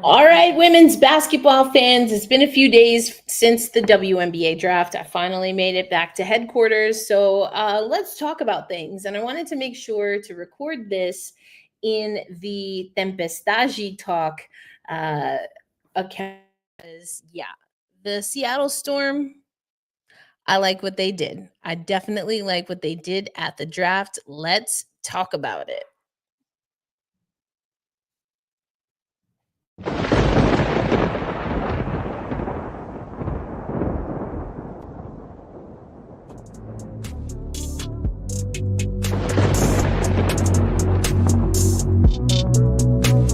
All right, women's basketball fans, it's been a few days since the WNBA draft. I finally made it back to headquarters. So let's talk about things. And I wanted to make sure to record this in the Tempestagi Talk account. Yeah, the Seattle Storm, I like what they did. I definitely like what they did at the draft. Let's talk about it.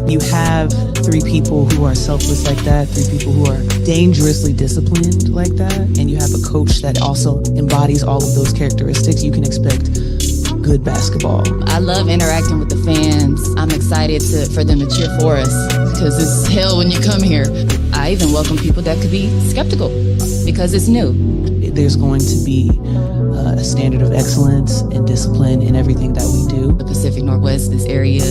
You have three people who are selfless like that, three people who are dangerously disciplined like that, and you have a coach that also embodies all of those characteristics. You can expect good basketball. I love interacting with the fans. I'm excited for them to cheer for us because it's hell when you come here. I even welcome people that could be skeptical because it's new. There's going to be a standard of excellence and discipline in everything that we do. The Pacific Northwest, this area,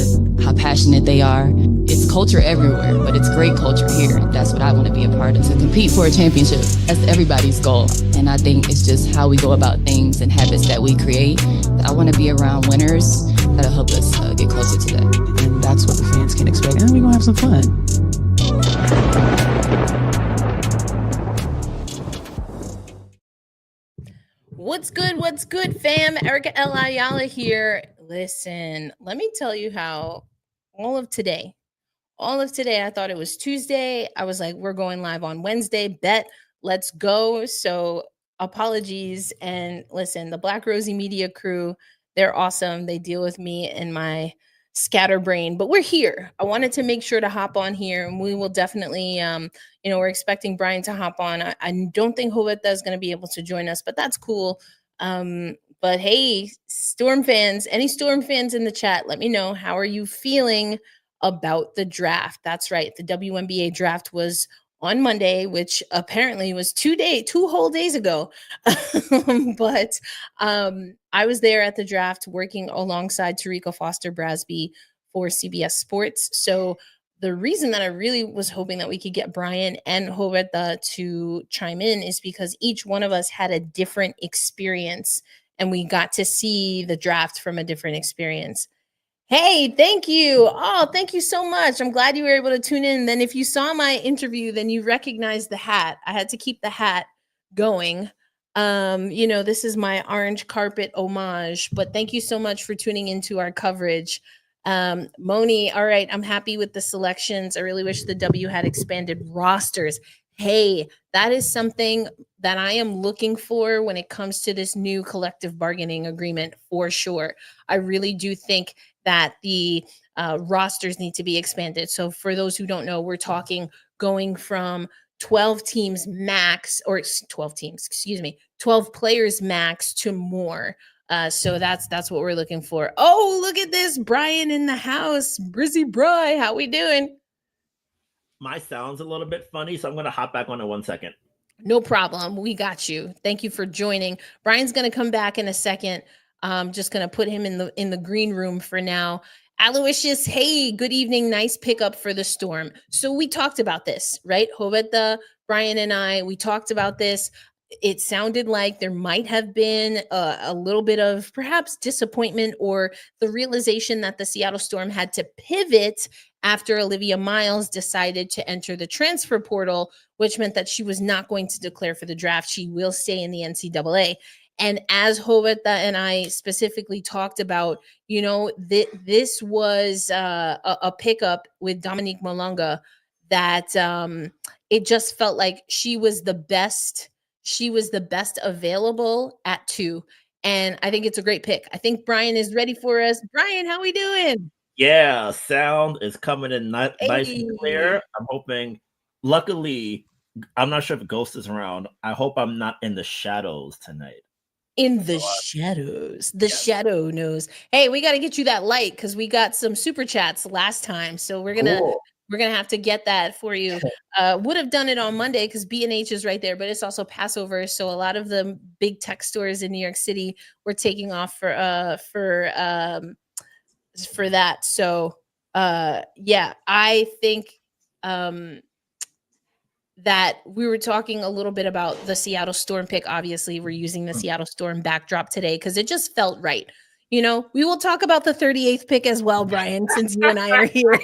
how passionate they are. It's culture everywhere, but it's great culture here. That's what I want to be a part of, to compete for a championship. That's everybody's goal. And I think it's just how we go about things and habits that we create. I want to be around winners that'll help us get closer to that. And that's what the fans can expect. And we're going to have some fun. What's good? What's good, fam? Erica El Ayala here. Listen, let me tell you how all of today, I thought it was Tuesday. I was like, we're going live on Wednesday. Bet, let's go. So apologies. And listen, the Black Rosie Media crew, they're awesome. They deal with me and my scatterbrain, but we're here. I wanted to make sure to hop on here, and we will definitely we're expecting Brian to hop on. I don't think Joveta is going to be able to join us, but that's cool. But hey, Storm fans, any Storm fans in the chat, let me know, how are you feeling about the draft? That's right, the WNBA draft was on Monday, which apparently was 2 whole days ago. But I was there at the draft working alongside Tarika Foster Brasby for CBS Sports. So the reason that I really was hoping that we could get Brian and Joveta to chime in is because each one of us had a different experience and we got to see the draft from a different experience. Hey, thank you. Oh, thank you so much. I'm glad you were able to tune in. Then if you saw my interview, then you recognized the hat. I had to keep the hat going. This is my orange carpet homage, but thank you so much for tuning into our coverage. Moni, all right, I'm happy with the selections. I really wish the W had expanded rosters. Hey, that is something that I am looking for when it comes to this new collective bargaining agreement, for sure. I really do think that the rosters need to be expanded. So for those who don't know, we're talking going from 12 teams max, or 12 teams, 12 players max to more. So that's what we're looking for. Oh, look at this, Brian in the house. Brizzy Bry, how we doing? My sound's a little bit funny, so I'm going to hop back on in 1 second. No problem. We got you. Thank you for joining. Brian's going to come back in a second. I'm just going to put him in the green room for now. Aloysius, hey, good evening. Nice pickup for the Storm. So we talked about this, right? Joveta, Brian, and I, we talked about this. It sounded like there might have been a little bit of perhaps disappointment or the realization that the Seattle Storm had to pivot after Olivia Miles decided to enter the transfer portal, which meant that she was not going to declare for the draft. She will stay in the NCAA. And as Joveta and I specifically talked about, this was a pickup with Dominique Malonga that it just felt like she was the best. She was the best available at 2. And I think it's a great pick. I think Brian is ready for us. Brian, how we doing? Yeah, sound is coming in nice and clear. I'm hoping, luckily, I'm not sure if Ghost is around. I hope I'm not in the shadows tonight. In the shadows. The shadow knows. Hey, we got to get you that light because we got some super chats last time. So we're gonna have to get that for you. Would have done it on Monday because B&H is right there, but it's also Passover. So a lot of the big tech stores in New York City were taking off for that. So Yeah, I think that we were talking a little bit about the Seattle Storm pick. Obviously, we're using the Seattle Storm backdrop today because it just felt right. You know, we will talk about the 38th pick as well, Brian, since you and I are here.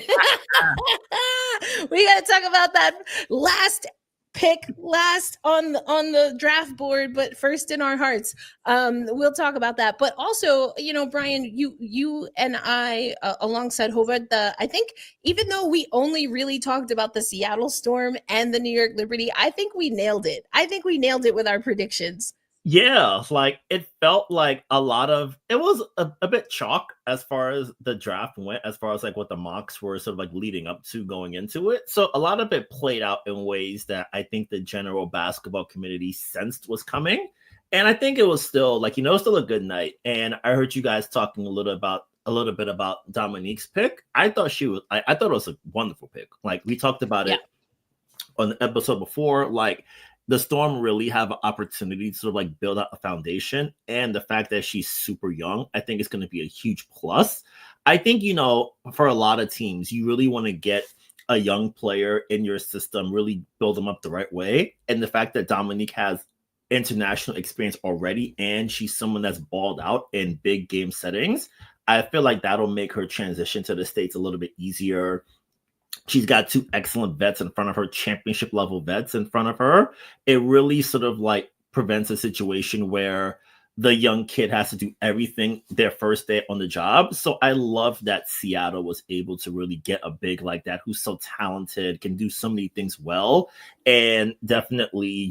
We got to talk about that last pick, last on the draft board, but first in our hearts. We'll talk about that. But also, you know, Brian, you and I, alongside Hobart, I think even though we only really talked about the Seattle Storm and the New York Liberty, I think we nailed it. I think we nailed it with our predictions. Yeah, like it felt like a lot of it was a bit chalk as far as the draft went, as far as like what the mocks were sort of like leading up to going into it. So a lot of it played out in ways that I think the general basketball community sensed was coming. And I think it was still like, still a good night. And I heard you guys talking a little bit about Dominique's pick. I thought I thought it was a wonderful pick. Like we talked about it on the episode before, like the Storm really have an opportunity to sort of like build out a foundation. And the fact that she's super young, I think is going to be a huge plus. I think, for a lot of teams, you really want to get a young player in your system, really build them up the right way. And the fact that Dominique has international experience already, and she's someone that's balled out in big game settings, I feel like that'll make her transition to the States a little bit easier. She's got two excellent vets in front of her, championship level vets in front of her. It really sort of like prevents a situation where the young kid has to do everything their first day on the job. So I love that Seattle was able to really get a big like that who's so talented, can do so many things well. And definitely,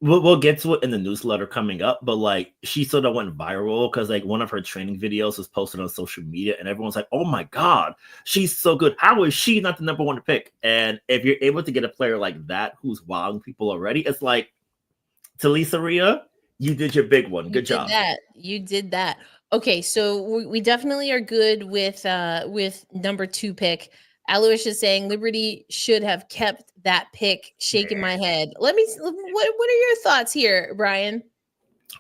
we'll get to it in the newsletter coming up, but like she sort of went viral because like one of her training videos was posted on social media and everyone's like, oh my God, she's so good. How is she not the number one to pick? And if you're able to get a player like that who's wowing people already, it's like, Talisa Ria, you did your big one. Good job. You did that. Okay, so we definitely are good with number 2 pick. Aloysius is saying Liberty should have kept that pick. Shaking my head. What are your thoughts here, Brian?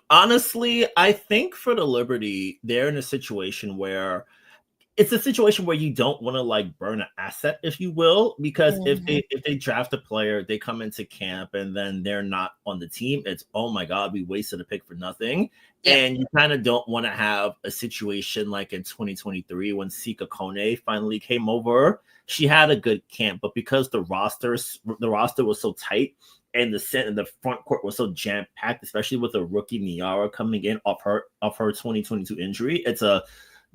Honestly, I think for the Liberty, they're in a situation where it's a situation where you don't want to like burn an asset, if you will, because if they draft a player, they come into camp and then they're not on the team, it's, oh my God, we wasted a pick for nothing. Yep. And you kind of don't want to have a situation like in 2023 when Sika Kone finally came over. She had a good camp, but because the roster was so tight and the front court was so jam packed, especially with a rookie Niara coming in off her 2022 injury,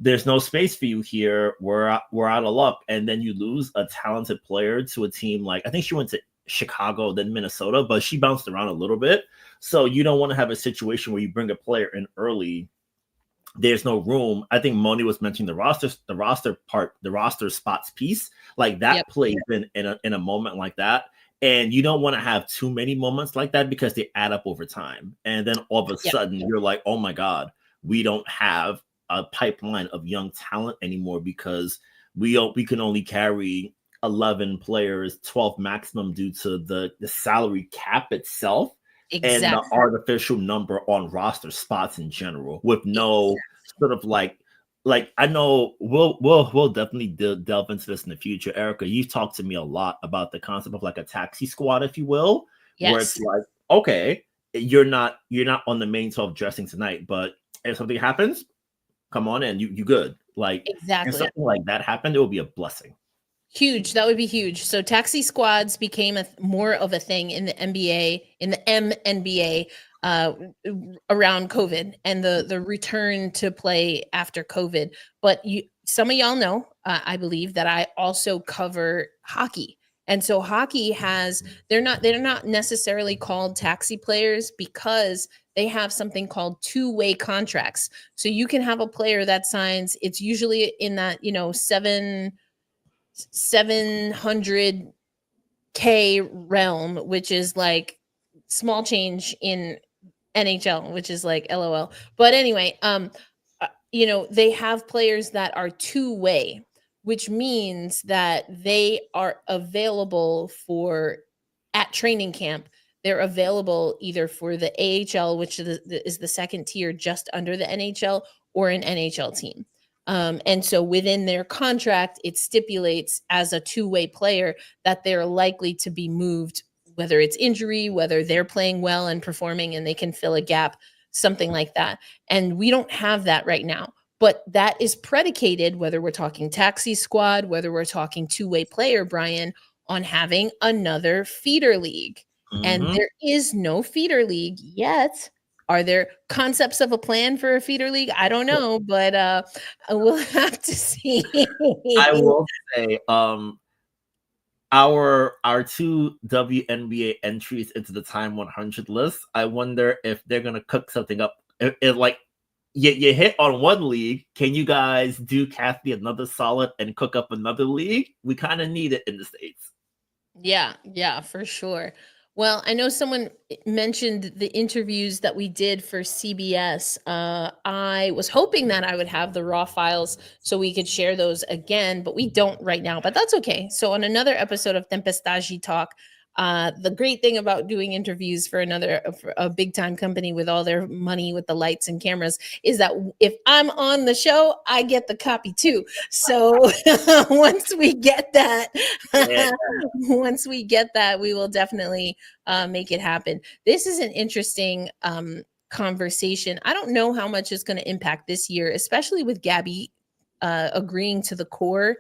there's no space for you here. We're out of luck. And then you lose a talented player to a team like, I think she went to Chicago, then Minnesota, but she bounced around a little bit. So you don't want to have a situation where you bring a player in early. There's no room. I think Moni was mentioning the roster spots piece. Like that plays in a moment like that. And you don't want to have too many moments like that because they add up over time. And then all of a sudden you're like, oh my God, we don't have a pipeline of young talent anymore because we can only carry 11 players, 12 maximum due to the salary cap itself and the artificial number on roster spots in general, with no sort of like I know we'll definitely delve into this in the future. Erica, you've talked to me a lot about the concept of like a taxi squad, if you will, where it's like, okay, you're not on the main 12 dressing tonight, but if something happens, come on in, you good. Like if something like that happened, it would be a blessing. Huge. That would be huge. So taxi squads became more of a thing in the NBA, in the MNBA around COVID and the return to play after COVID. But some of y'all know, I believe, that I also cover hockey. And so hockey they're not necessarily called taxi players because they have something called two-way contracts. So you can have a player that signs, it's usually in that, $700K realm, which is like small change in NHL, which is like LOL. But anyway, they have players that are two-way, which means that they are available at training camp. They're available either for the AHL, which is the second tier just under the NHL, or an NHL team. And so within their contract, it stipulates as a two-way player that they're likely to be moved, whether it's injury, whether they're playing well and performing and they can fill a gap, something like that. And we don't have that right now. But that is predicated, whether we're talking taxi squad, whether we're talking two-way player, Brian, on having another feeder league. And there is no feeder league yet. Are there concepts of a plan for a feeder league? I don't know, but we'll have to see. I will say, our two WNBA entries into the Time 100 list. I wonder if they're gonna cook something up. If like you hit on one league, can you guys do Kathy another solid and cook up another league? We kind of need it in the States. Yeah, for sure. Well, I know someone mentioned the interviews that we did for CBS. I was hoping that I would have the raw files so we could share those again, but we don't right now, but that's okay. So on another episode of Tempestagi Talk, the great thing about doing interviews for a big time company with all their money with the lights and cameras is that if I'm on the show, I get the copy too. So once we get that, Yeah. once we get that, we will definitely make it happen. This is an interesting conversation. I don't know how much it's going to impact this year, especially with Gabby agreeing to the core.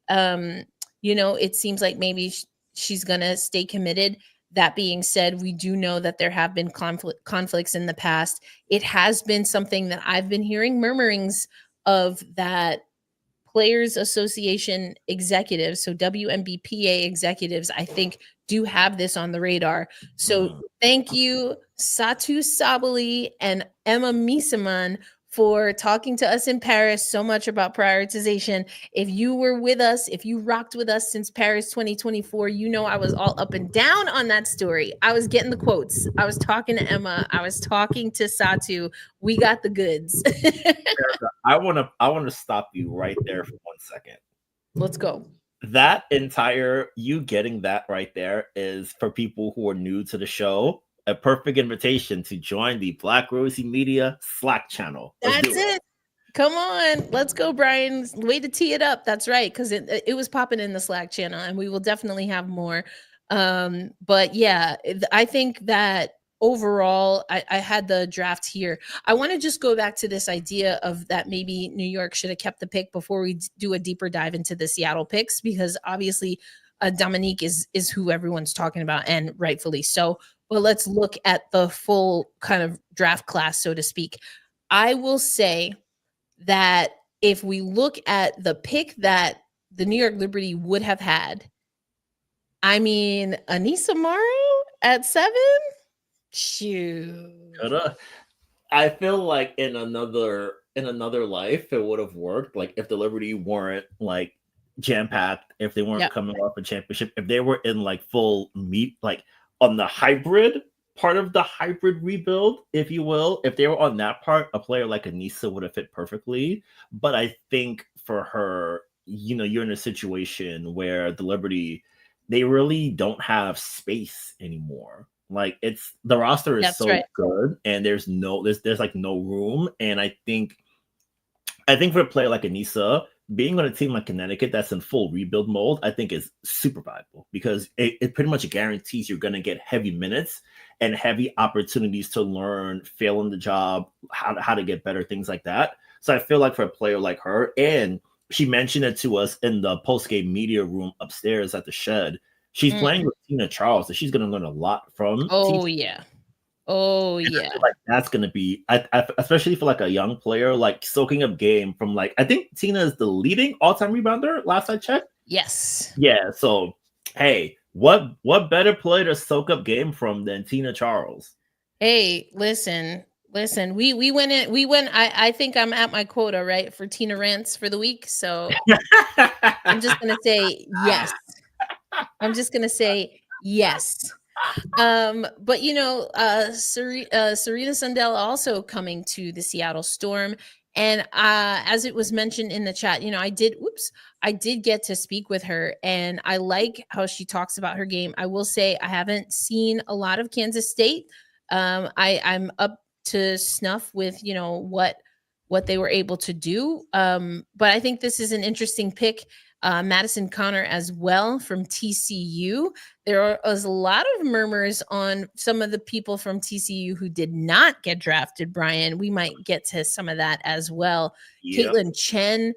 It seems like maybe she's going to stay committed. That being said, we do know that there have been conflicts in the past. It has been something that I've been hearing murmurings of, that Players Association executives, so WNBPA executives, I think do have this on the radar. So thank you, Satu Sabali and Emma Misaman, for talking to us in Paris so much about prioritization. If you were with us, if you rocked with us since Paris 2024, you know I was all up and down on that story. I was getting the quotes. I was talking to Emma. I was talking to Satu. We got the goods. I want to stop you right there for 1 second. Let's go. That entire, you getting that right there is, for people who are new to the show, a perfect invitation to join the Black Rosie Media Slack channel. That's it. Come on, let's go, Brian. Way to tee it up. That's right, because it was popping in the Slack channel, and we will definitely have more. But yeah, I think that overall, I had the draft here. I want to just go back to this idea of that maybe New York should have kept the pick before we do a deeper dive into the Seattle picks, because obviously Dominique is who everyone's talking about, and rightfully so. But let's look at the full kind of draft class, so to speak. I will say that if we look at the pick that the New York Liberty would have had, I mean, Anissa Morrow at 7? Shoot. I feel like in another life, it would have worked. Like if the Liberty weren't like jam-packed, if they weren't coming off a championship, if they were in like full meat, like on the hybrid part of the hybrid rebuild, if you will, if they were on that part, a player like Anissa would have fit perfectly. But I think for her, you're in a situation where the Liberty, they really don't have space anymore. Like the roster is good, and there's like no room. And I think for a player like Anissa, being on a team like Connecticut that's in full rebuild mode, I think is super valuable, because it pretty much guarantees you're going to get heavy minutes and heavy opportunities to learn, fail in the job, how to get better, things like that. So I feel like for a player like her, and she mentioned it to us in the post-game media room upstairs at the Shed, she's playing with Tina Charles, so she's going to learn a lot from. Yeah. Oh, yeah. Like that's going to be, especially for like a young player, like soaking up game from like, I think Tina is the leading all-time rebounder last I checked. Yes. Yeah. So, hey, what better player to soak up game from than Tina Charles? Hey, listen. We went in. I think I'm at my quota, right, for Tina rants for the week. So I'm just going to say yes. But Serena Sundell also coming to the Seattle Storm, and as it was mentioned in the chat, I did get to speak with her, and I like how she talks about her game. I will say I haven't seen a lot of Kansas State. I'm up to snuff with what what they were able to do. But I think this is an interesting pick. Madison Connor as well from TCU. There was a lot of murmurs on some of the people from TCU who did not get drafted, Brian. We might get to some of that as well. Yeah. Caitlin Chen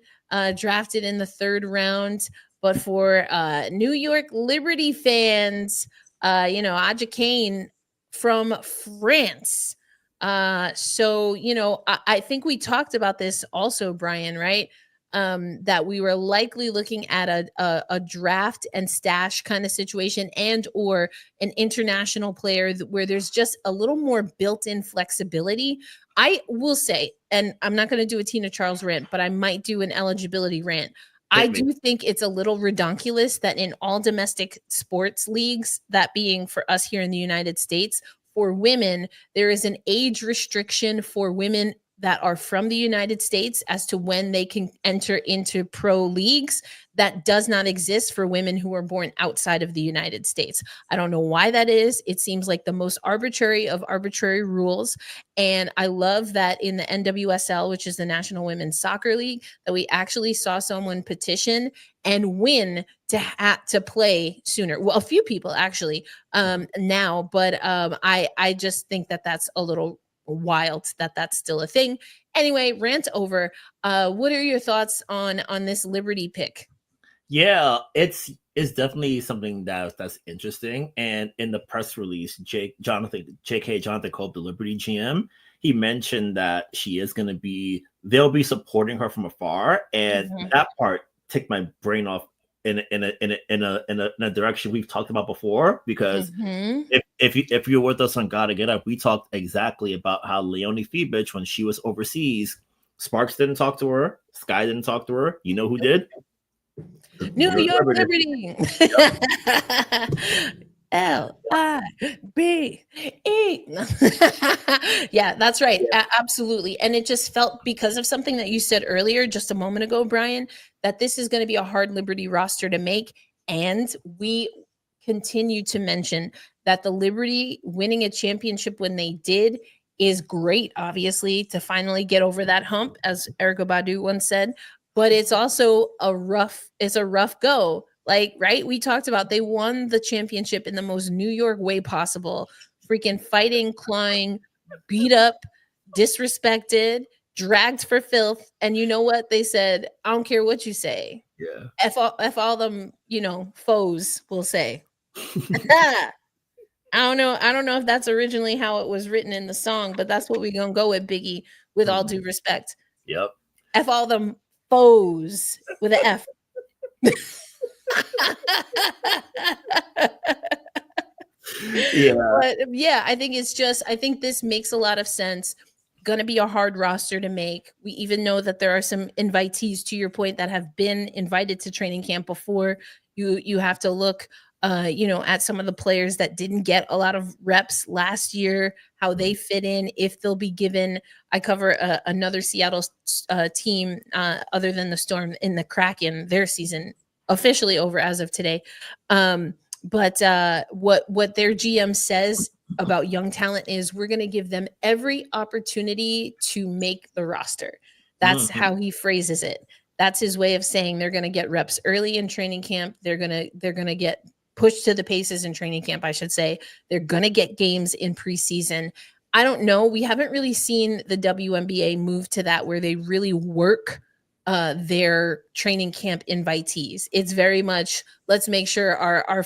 drafted in the 3rd round. But for New York Liberty fans, Aja Kane from France. So, I think we talked about this also, Brian, right? That we were likely looking at a draft and stash kind of situation, and or an international player where there's just a little more built-in flexibility. I will say, and I'm not going to do a Tina Charles rant, but I might do an eligibility rant. I do think it's a little redonkulous that in all domestic sports leagues, that being for us here in the United States, for women, there is an age restriction for women that are from the United States as to when they can enter into pro leagues that does not exist for women who are born outside of the United States. I don't know why that is. It seems like the most arbitrary of arbitrary rules. And I love that in the NWSL, which is the National Women's Soccer League, that we actually saw someone petition and win to play sooner. Well, a few people actually now, but I just think that that's a little wild that that's still a thing. Anyway, rant over. What are your thoughts on this Liberty pick? Yeah, it's definitely something that's interesting. And in the press release, JK Jonathan Kolb, the Liberty GM, he mentioned that she is going to they'll be supporting her from afar, and that part took my brain off in a direction we've talked about before, because if you're with us on Gotta Get Up, we talked exactly about how Leonie Fibich, when she was overseas, Sparks didn't talk to her, Sky didn't talk to her. You know who did? New York Liberty. L-I-B-E. Yeah, that's right. Yeah. Absolutely. And it just felt, because of something that you said earlier just a moment ago, Brian, that this is going to be a hard Liberty roster to make. And we continue to mention that the Liberty winning a championship when they did is great, obviously, to finally get over that hump, as Erykah Badu once said. But it's also a rough go. Like, right? We talked about they won the championship in the most New York way possible. Freaking fighting, clawing, beat up, disrespected, dragged for filth. And you know what they said? I don't care what you say. Yeah. F all them, foes will say. I don't know if that's originally how it was written in the song, but that's what we're gonna go with, Biggie, with all due respect. Yep. F all them foes with an F. Yeah. But yeah, I think this makes a lot of sense. Gonna be a hard roster to make. We even know that there are some invitees, to your point, that have been invited to training camp before. You have to look at some of the players that didn't get a lot of reps last year, how they fit in, if they'll be given. I cover another Seattle team other than the Storm in the Kraken. Their season officially over as of today. But what their GM says about young talent is, we're going to give them every opportunity to make the roster. That's how he phrases it. That's his way of saying they're going to get reps early in training camp. They're going to get pushed to the paces in training camp, I should say. They're going to get games in preseason. I don't know. We haven't really seen the WNBA move to that, where they really work their training camp invitees. It's very much, let's make sure our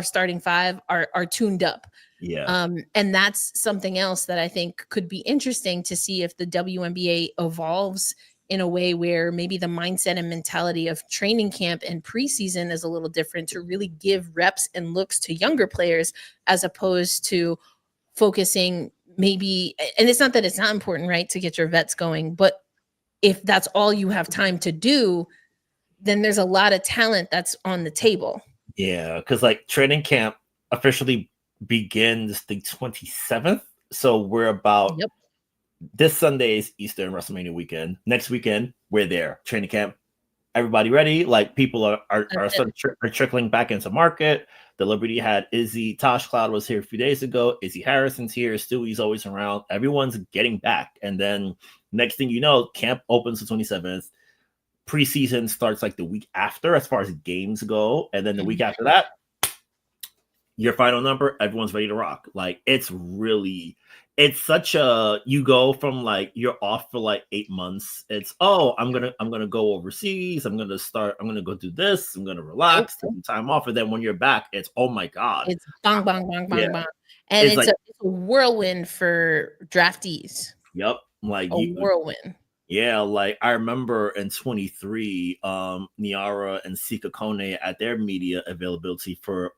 starting five are tuned up. Yeah. And that's something else that I think could be interesting to see if the WNBA evolves in a way where maybe the mindset and mentality of training camp and preseason is a little different, to really give reps and looks to younger players, as opposed to focusing maybe, and it's not that it's not important, right, to get your vets going, but if that's all you have time to do, then there's a lot of talent that's on the table. Yeah, because like training camp officially begins the 27th. So we're about this Sunday is Easter and WrestleMania weekend. Next weekend, we're there. Training camp everybody ready? Like people are That's sort it. of are trickling back into market. The Liberty had Izzy, Tosh Cloud was here a few days ago. Izzy Harrison's here. Stewie's always around. Everyone's getting back. And then next thing you know, camp opens the 27th. Preseason starts like the week after as far as games go. And then the week after that, your final number, everyone's ready to rock. Like it's such a, you go from like you're off for like 8 months. It's I'm gonna go overseas. I'm gonna go do this. I'm gonna relax, take some time off. And then when you're back, it's oh my god, It's bang, bang, bang, bang, yeah. bang. And It's it's like a whirlwind for draftees. yep, like A whirlwind. yeah, like I remember in 23, Niara and Sika Kone at their media availability for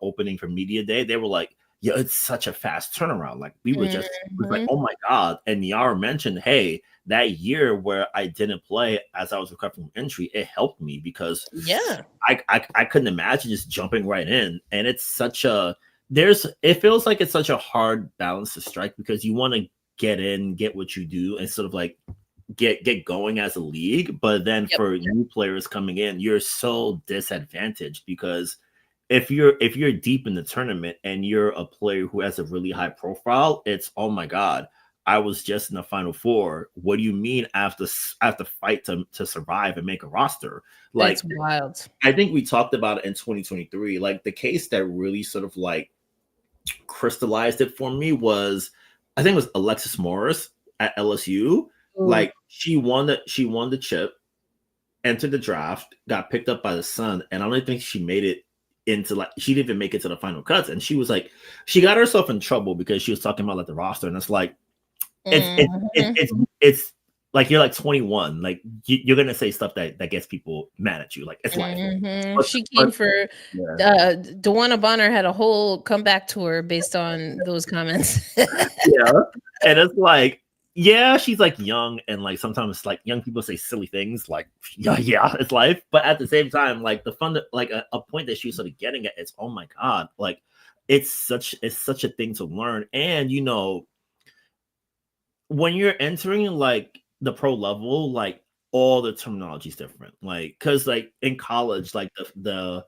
opening for media day, they were like, "Yeah, it's such a fast turnaround." Like we were just it was like, "Oh my god!" And Niara mentioned, "Hey, that year where I didn't play as I was recovering from injury, it helped me because Yeah, I couldn't imagine just jumping right in." And it's such a it feels like it's such a hard balance to strike because you want to get in, get what you do, and sort of like get going as a league, but then for new players coming in, you're so disadvantaged because if you're deep in the tournament and you're a player who has a really high profile, it's oh my god, I was just in the final four. What do you mean I have to fight to survive and make a roster? Like it's wild. I think we talked about it in 2023. Like the case that really sort of like crystallized it for me was I think it was Alexis Morris at LSU. Like she won the chip, entered the draft, got picked up by the Sun, and I don't think she made it into like she didn't even make it to the final cuts. And she was like, she got herself in trouble because she was talking about like the roster, and it's like it's like you're like 21, like you're gonna say stuff that gets people mad at you. Like it's life. She came for Dewana Bonner had a whole comeback tour based on those comments. Yeah, and it's like. Yeah, she's like young, and like sometimes like young people say silly things like yeah, it's life. But at the same time, like the fun like a point that she's sort of getting at is oh my god, like it's such a thing to learn. And you know, when you're entering like the pro level, like all the terminology is different. Like because like in college, like the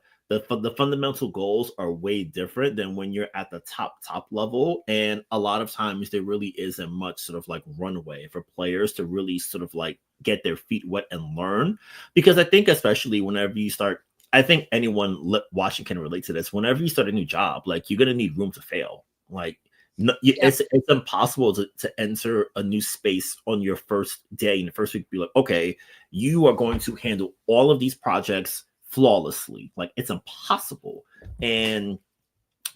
fundamental goals are way different than when you're at the top level, and a lot of times there really isn't much sort of like runway for players to really sort of like get their feet wet and learn. Because I think especially whenever you start, I think anyone watching can relate to this. Whenever you start a new job, like you're gonna need room to fail. Like it's impossible to enter a new space on your first day in the first week. Be like, okay, you are going to handle all of these projects flawlessly. Like it's impossible. And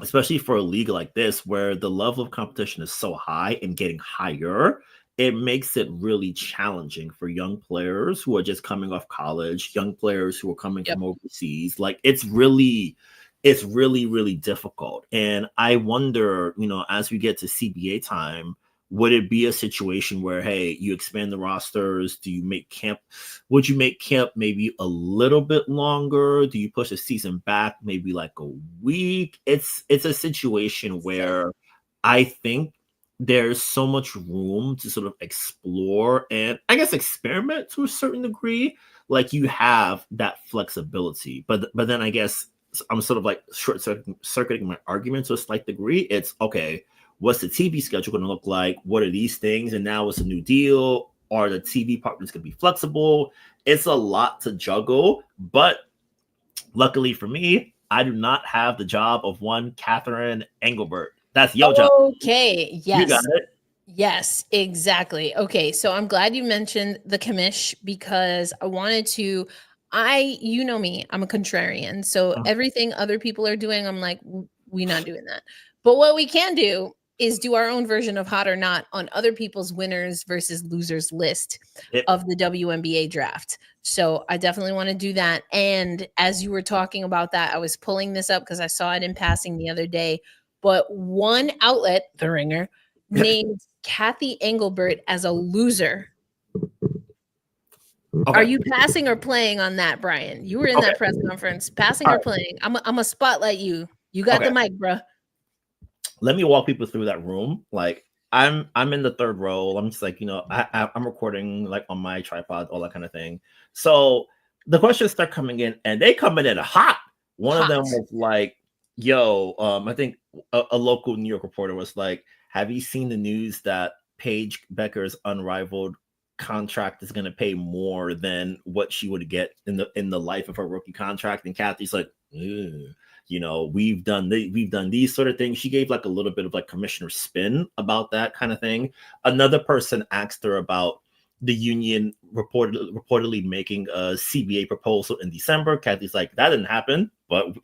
especially for a league like this where the level of competition is so high and getting higher, it makes it really challenging for young players who are just coming off college, young players who are coming from overseas. Like it's really difficult. And I wonder, you know, as we get to CBA time, would it be a situation where, hey, you expand the rosters? Do you make camp? Would you make camp maybe a little bit longer? Do you push the season back maybe like a week? It's a situation where I think there's so much room to sort of explore and I guess experiment to a certain degree. Like you have that flexibility, but then I guess I'm sort of like short-circuiting my argument to a slight degree. It's okay. What's the TV schedule going to look like? What are these things? And now it's a new deal. Are the TV partners going to be flexible? It's a lot to juggle. But luckily for me, I do not have the job of one Catherine Engelbert. That's your job. Okay. Yes. You got it. Yes, exactly. Okay. So I'm glad you mentioned the commish because I wanted to. You know me, I'm a contrarian. So everything other people are doing, I'm like, we're not doing that. But what we can do is do our own version of hot or not on other people's winners versus losers list of the WNBA draft. So I definitely want to do that. And as you were talking about that, I was pulling this up because I saw it in passing the other day. But one outlet, The Ringer, named Kathy Engelbert as a loser. Okay. Are you passing or playing on that, Brian? You were in that press conference. Passing or playing? I'm a spotlight you. You got the mic, bro. Let me walk people through that room. Like I'm in the third row. I'm just like, you know, I'm recording like on my tripod, all that kind of thing. So the questions start coming in, and they coming in hot. One of them Hot. was like, "Yo, I think a local New York reporter was like, have you seen the news that Paige Becker's unrivaled contract is going to pay more than what she would get in the life of her rookie contract?" And Kathy's like, "Ew. You know, we've done these sort of things." She gave like a little bit of like commissioner spin about that kind of thing. Another person asked her about the union reportedly making a CBA proposal in December. Kathy's like, that didn't happen,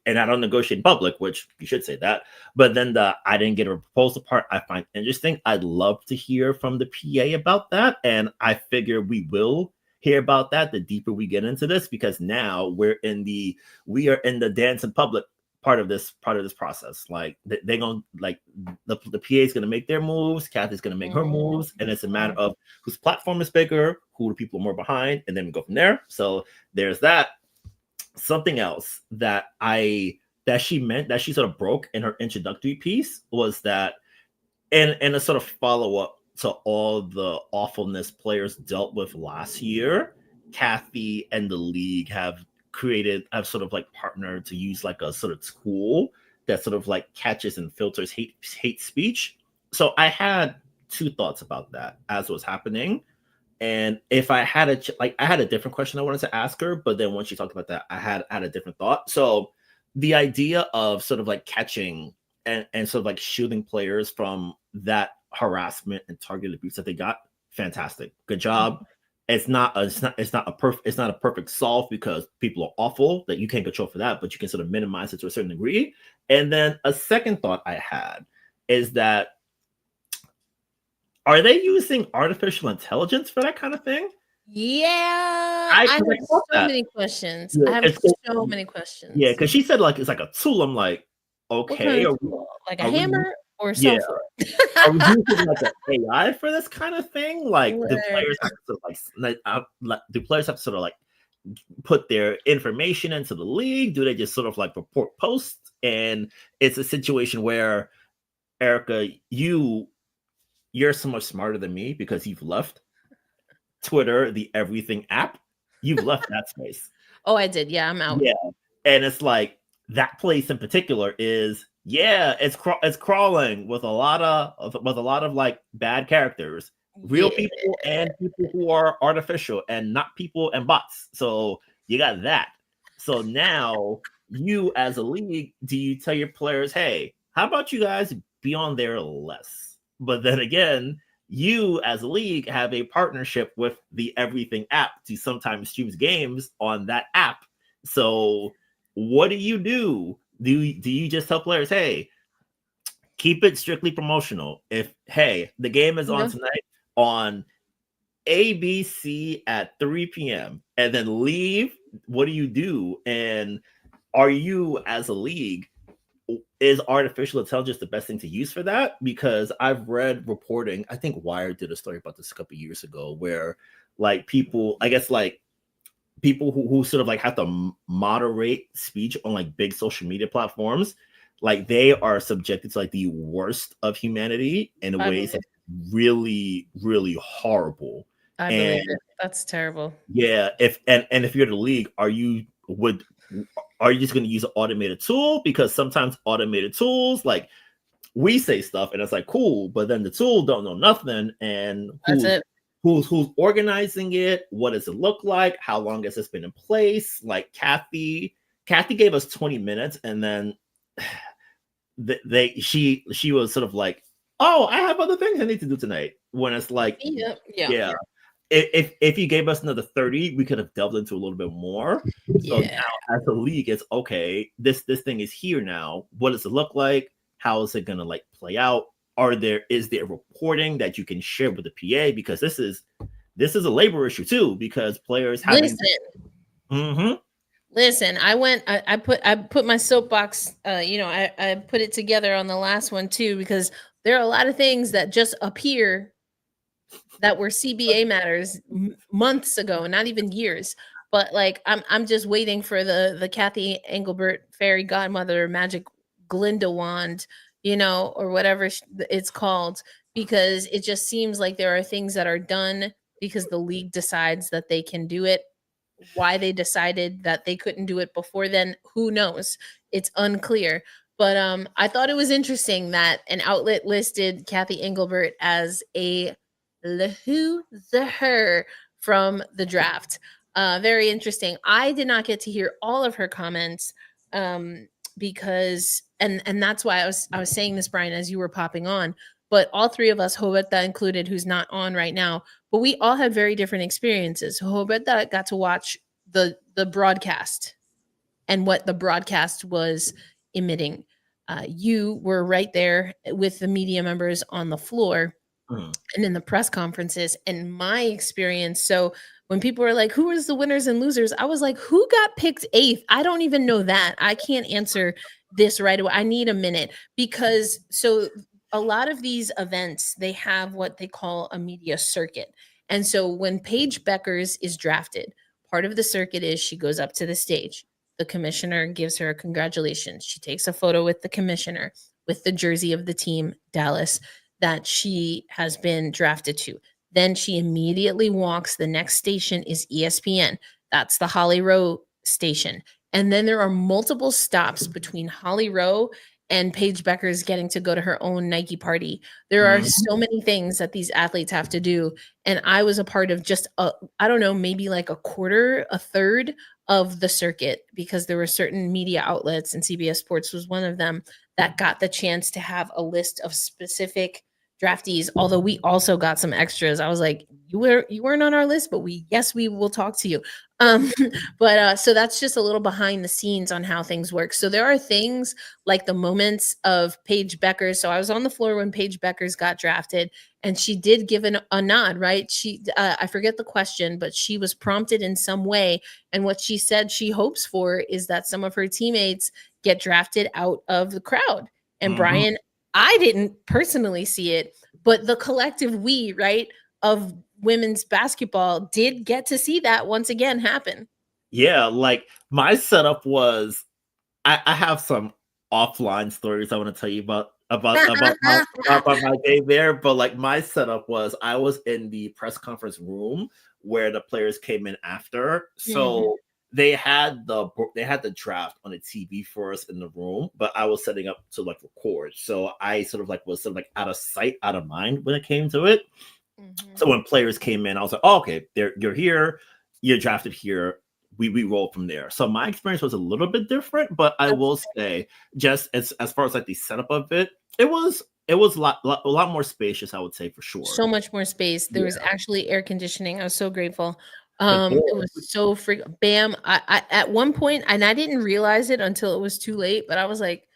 and I don't negotiate in public, which you should say that. But then the I didn't get a proposal part I find interesting. I'd love to hear from the PA about that, and I figure we will hear about that the deeper we get into this, because now we are in the dance in public part of this process. Like they're gonna like the PA is gonna make their moves, Kathy's gonna make her moves, and it's a matter of whose platform is bigger, who the people are more behind, and then we go from there. So there's that. Something else that she sort of broke in her introductory piece was that in a sort of follow-up to all the awfulness players dealt with last year, Kathy and the league have sort of like partnered to use like a sort of tool that sort of like catches and filters hate speech. So I had two thoughts about that as it was happening. And if I had I had a different question I wanted to ask her, but then once she talked about that, I had a different thought. So the idea of sort of like catching and sort of like shielding players from that harassment and targeted abuse that they got, fantastic, good job. It's not a perfect solve, because people are awful that you can't control for that, but you can sort of minimize it to a certain degree. And then a second thought I had is that, are they using artificial intelligence for that kind of thing? Yeah, I have so many questions. Yeah, I have so many questions. Yeah, because she said like it's like a tool. I'm like, okay, like a hammer or yeah. Are we using like an AI for this kind of thing? Like, do players have to sort of like put their information into the league? Do they just sort of like report posts? And it's a situation where, Erica, you're so much smarter than me because you've left Twitter, the everything app. You've left that space. Oh, I did. Yeah, I'm out. Yeah, and it's like that place in particular is, it's crawling with a lot of like bad characters, real people and people who are artificial and not people and bots. So you got that. So now you as a league, do you tell your players, hey, how about you guys be on there less? But then again, you as a league have a partnership with the Everything app to sometimes stream games on that app. So what do you do? Do you just tell players, hey, keep it strictly promotional? If, hey, the game is on tonight on ABC at 3 p.m. and then leave, what do you do? And are you as a league, is artificial intelligence the best thing to use for that? Because I've read reporting, I think Wired did a story about this a couple of years ago, where like people, I guess like people who sort of like have to moderate speech on like big social media platforms, like they are subjected to like the worst of humanity in ways that's really, really horrible. I believe it. That's terrible. Yeah. If you're the league, are you just going to use an automated tool? Because sometimes automated tools, like we say stuff and it's like cool, but then the tool don't know nothing. And who's organizing it? What does it look like? How long has this been in place? Like Kathy gave us 20 minutes, and then she was sort of like, oh, I have other things I need to do tonight. When it's like, yeah. If you gave us another 30, we could have delved into a little bit more. So now as a league, it's okay, this thing is here now. What does it look like? How is it gonna like play out? Is there reporting that you can share with the PA? Because this is a labor issue too, because players have Listen, I put my soapbox, I put it together on the last one too, because there are a lot of things that just appear that were CBA matters months ago, not even years. But like, I'm just waiting for the Kathy Engelbert fairy godmother magic Glinda wand, or whatever it's called, because it just seems like there are things that are done because the league decides that they can do it, Why they decided that they couldn't do it before then, who knows? It's unclear. But I thought it was interesting that an outlet listed Kathy Engelbert as a who the her from the draft. Very interesting. I did not get to hear all of her comments because and that's why I was saying this, Brian, as you were popping on. But all three of us, Roberta included, who's not on right now, but we all had very different experiences. Roberta got to watch the broadcast and what the broadcast was emitting. You were right there with the media members on the floor and in the press conferences. And my experience, so when people were like, who was the winners and losers? I was like, who got picked eighth? I don't even know that. I can't answer this right away. I need a minute because so a lot of these events, they have what they call a media circuit. And so when Paige Beckers is drafted, part of the circuit is she goes up to the stage. The commissioner gives her a congratulations. She takes a photo with the commissioner with the jersey of the team, Dallas, that she has been drafted to. Then she immediately walks. The next station is ESPN. That's the Holly Rowe station. And then there are multiple stops between Holly Rowe and Paige Beckers getting to go to her own Nike party. There are so many things that these athletes have to do. And I was a part of just, I don't know, maybe like a quarter, a third of the circuit because there were certain media outlets and CBS Sports was one of them that got the chance to have a list of specific draftees, although we also got some extras. I was like, you weren't on our list, but we will talk to you. But so that's just a little behind the scenes on how things work. So there are things like the moments of Paige Beckers. So I was on the floor when Paige Beckers got drafted, and she did give a nod, right? She I forget the question, but she was prompted in some way, and what she said she hopes for is that some of her teammates get drafted out of the crowd. And Brian, I didn't personally see it, but the collective we, right, of women's basketball did get to see that once again happen. Yeah, like my setup was I have some offline stories I want to tell you about my day there, but like my setup was I was in the press conference room where the players came in after. So they had the draft on the TV for us in the room, but I was setting up to like record. So I sort of like was sort of like out of sight, out of mind when it came to it. So when players came in, I was like, oh, okay, you're here, you're drafted here. We roll from there. So my experience was a little bit different, but I will say, just as far as like the setup of it, it was a lot more spacious, I would say, for sure. So much more space. There was actually air conditioning. I was so grateful. It was so bam. I at one point, and I didn't realize it until it was too late, but I was like,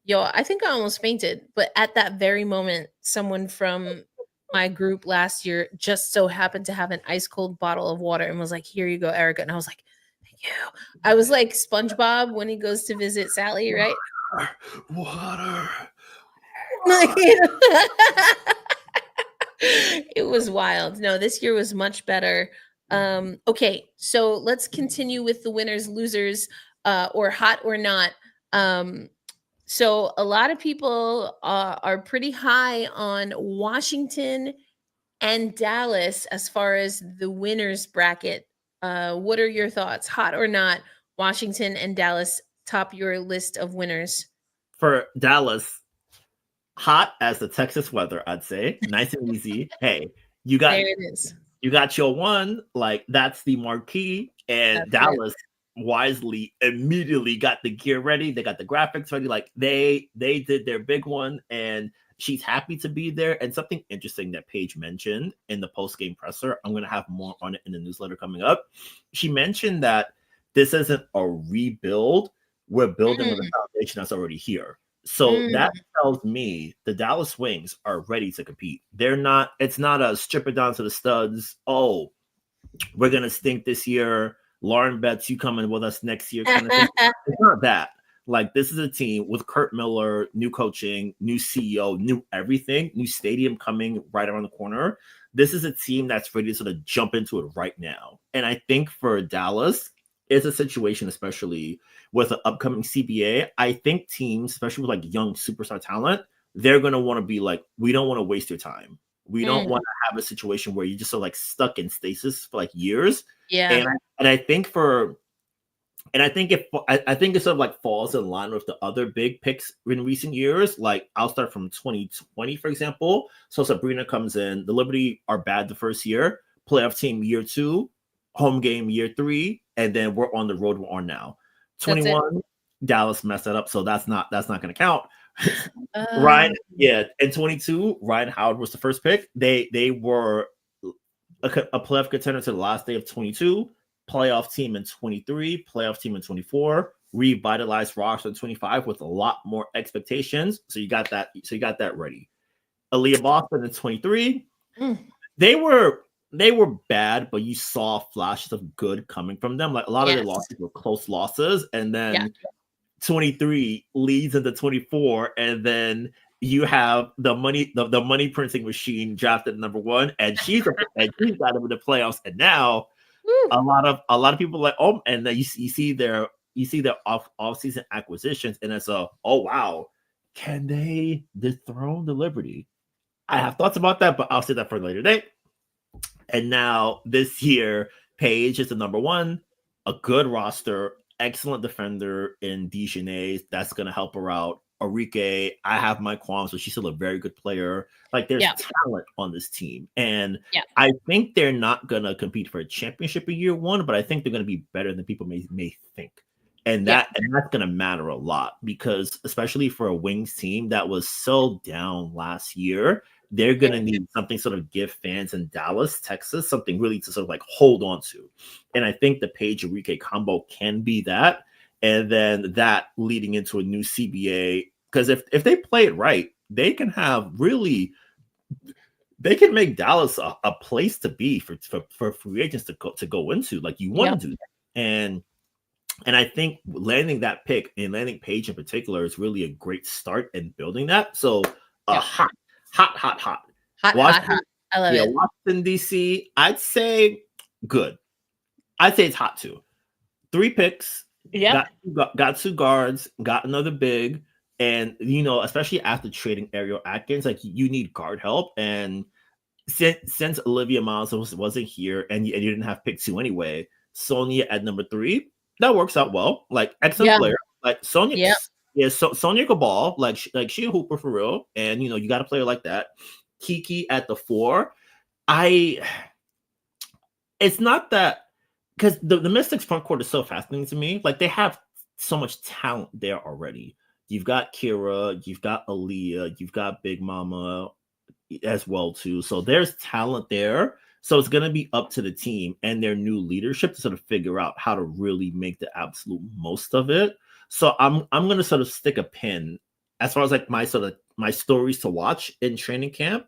yo, I think I almost fainted. But at that very moment, someone from my group last year just so happened to have an ice cold bottle of water and was like, here you go, Erica. And I was like, thank you. I was like SpongeBob when he goes to visit Sally, right? Water. It was wild. No, this year was much better. Okay, so let's continue with the winners, losers, or hot or not. So a lot of people are pretty high on Washington and Dallas as far as the winners bracket. What are your thoughts? Hot or not? Washington and Dallas top your list of winners. For Dallas, hot as the Texas weather, I'd say. Nice and easy. Hey, you got there it is. You got your one, like that's the marquee, and That's Dallas wisely immediately got the gear ready. They got the graphics ready. Like they did their big one, and she's happy to be there. And something interesting that Paige mentioned in the post-game presser, I'm going to have more on it in the newsletter coming up. She mentioned that this isn't a rebuild. We're building with a foundation that's already here. So that tells me the Dallas Wings are ready to compete. It's not a strip it down to the studs. Oh, we're going to stink this year. Lauren Betts, you coming with us next year kind of thing. It's not that. Like, this is a team with Kurt Miller, new coaching, new CEO, new everything, new stadium coming right around the corner. This is a team that's ready to sort of jump into it right now. And I think for Dallas, it's a situation, especially with an upcoming CBA. I think teams, especially with like young superstar talent, they're going to want to be like, we don't want to waste your time. We don't want to have a situation where you just are like stuck in stasis for like years. Yeah. And I think I think it sort of like falls in line with the other big picks in recent years. Like I'll start from 2020, for example. So Sabrina comes in, the Liberty are bad the first year, playoff team year 2, home game year 3, and then we're on the road we're on now. 21, Dallas messed that up, so that's not gonna count. Ryan, yeah, in 22, Ryan Howard was the first pick. They were a playoff contender to the last day of 22, playoff team in 23, playoff team in 24, revitalized roster in 25 with a lot more expectations. So you got that ready. Aaliyah Boston in 23. They were bad, but you saw flashes of good coming from them. Like a lot of their losses were close losses, and then 23 leads into 24, and then you have the money printing machine drafted number 1, and she's got them in the playoffs. And now a lot of people like, oh, and then you see their off season acquisitions, and it's oh wow, can they dethrone the Liberty? I have thoughts about that, but I'll say that for a later date. And now this year, Paige is the number 1, a good roster, excellent defender in Dejanay. That's going to help her out. Arike, I have my qualms, but she's still a very good player. Like there's talent on this team. And I think they're not going to compete for a championship in year 1, but I think they're going to be better than people may think. And that's going to matter a lot, because especially for a Wings team that was so down last year, they're going to need something sort of give fans in Dallas, Texas, something really to sort of like hold on to. And I think the Paige Arike combo can be that. And then that leading into a new CBA, because if they play it right, they can make Dallas a place to be for free agents to go into. Like you want to do that. And I think landing that pick and landing Paige in particular is really a great start in building that. So hot. I love it. Washington, D.C., I'd say good. I'd say it's hot too. 3 picks. Got 2 guards, got another big. And, especially after trading Ariel Atkins, like you need guard help. And since Olivia Miles wasn't here and you didn't have pick 2 anyway, Sonia at number 3, that works out well. Like excellent player. Like Sonia, Sonia could ball. Like she a hooper for real. And you got a player like that. Kiki at the 4. It's not that, because the Mystics front court is so fascinating to me. Like they have so much talent there already. You've got Kira, you've got Aaliyah, you've got Big Mama as well too. So there's talent there. So it's going to be up to the team and their new leadership to sort of figure out how to really make the absolute most of it. So I'm going to sort of stick a pin as far as like my stories to watch in training camp,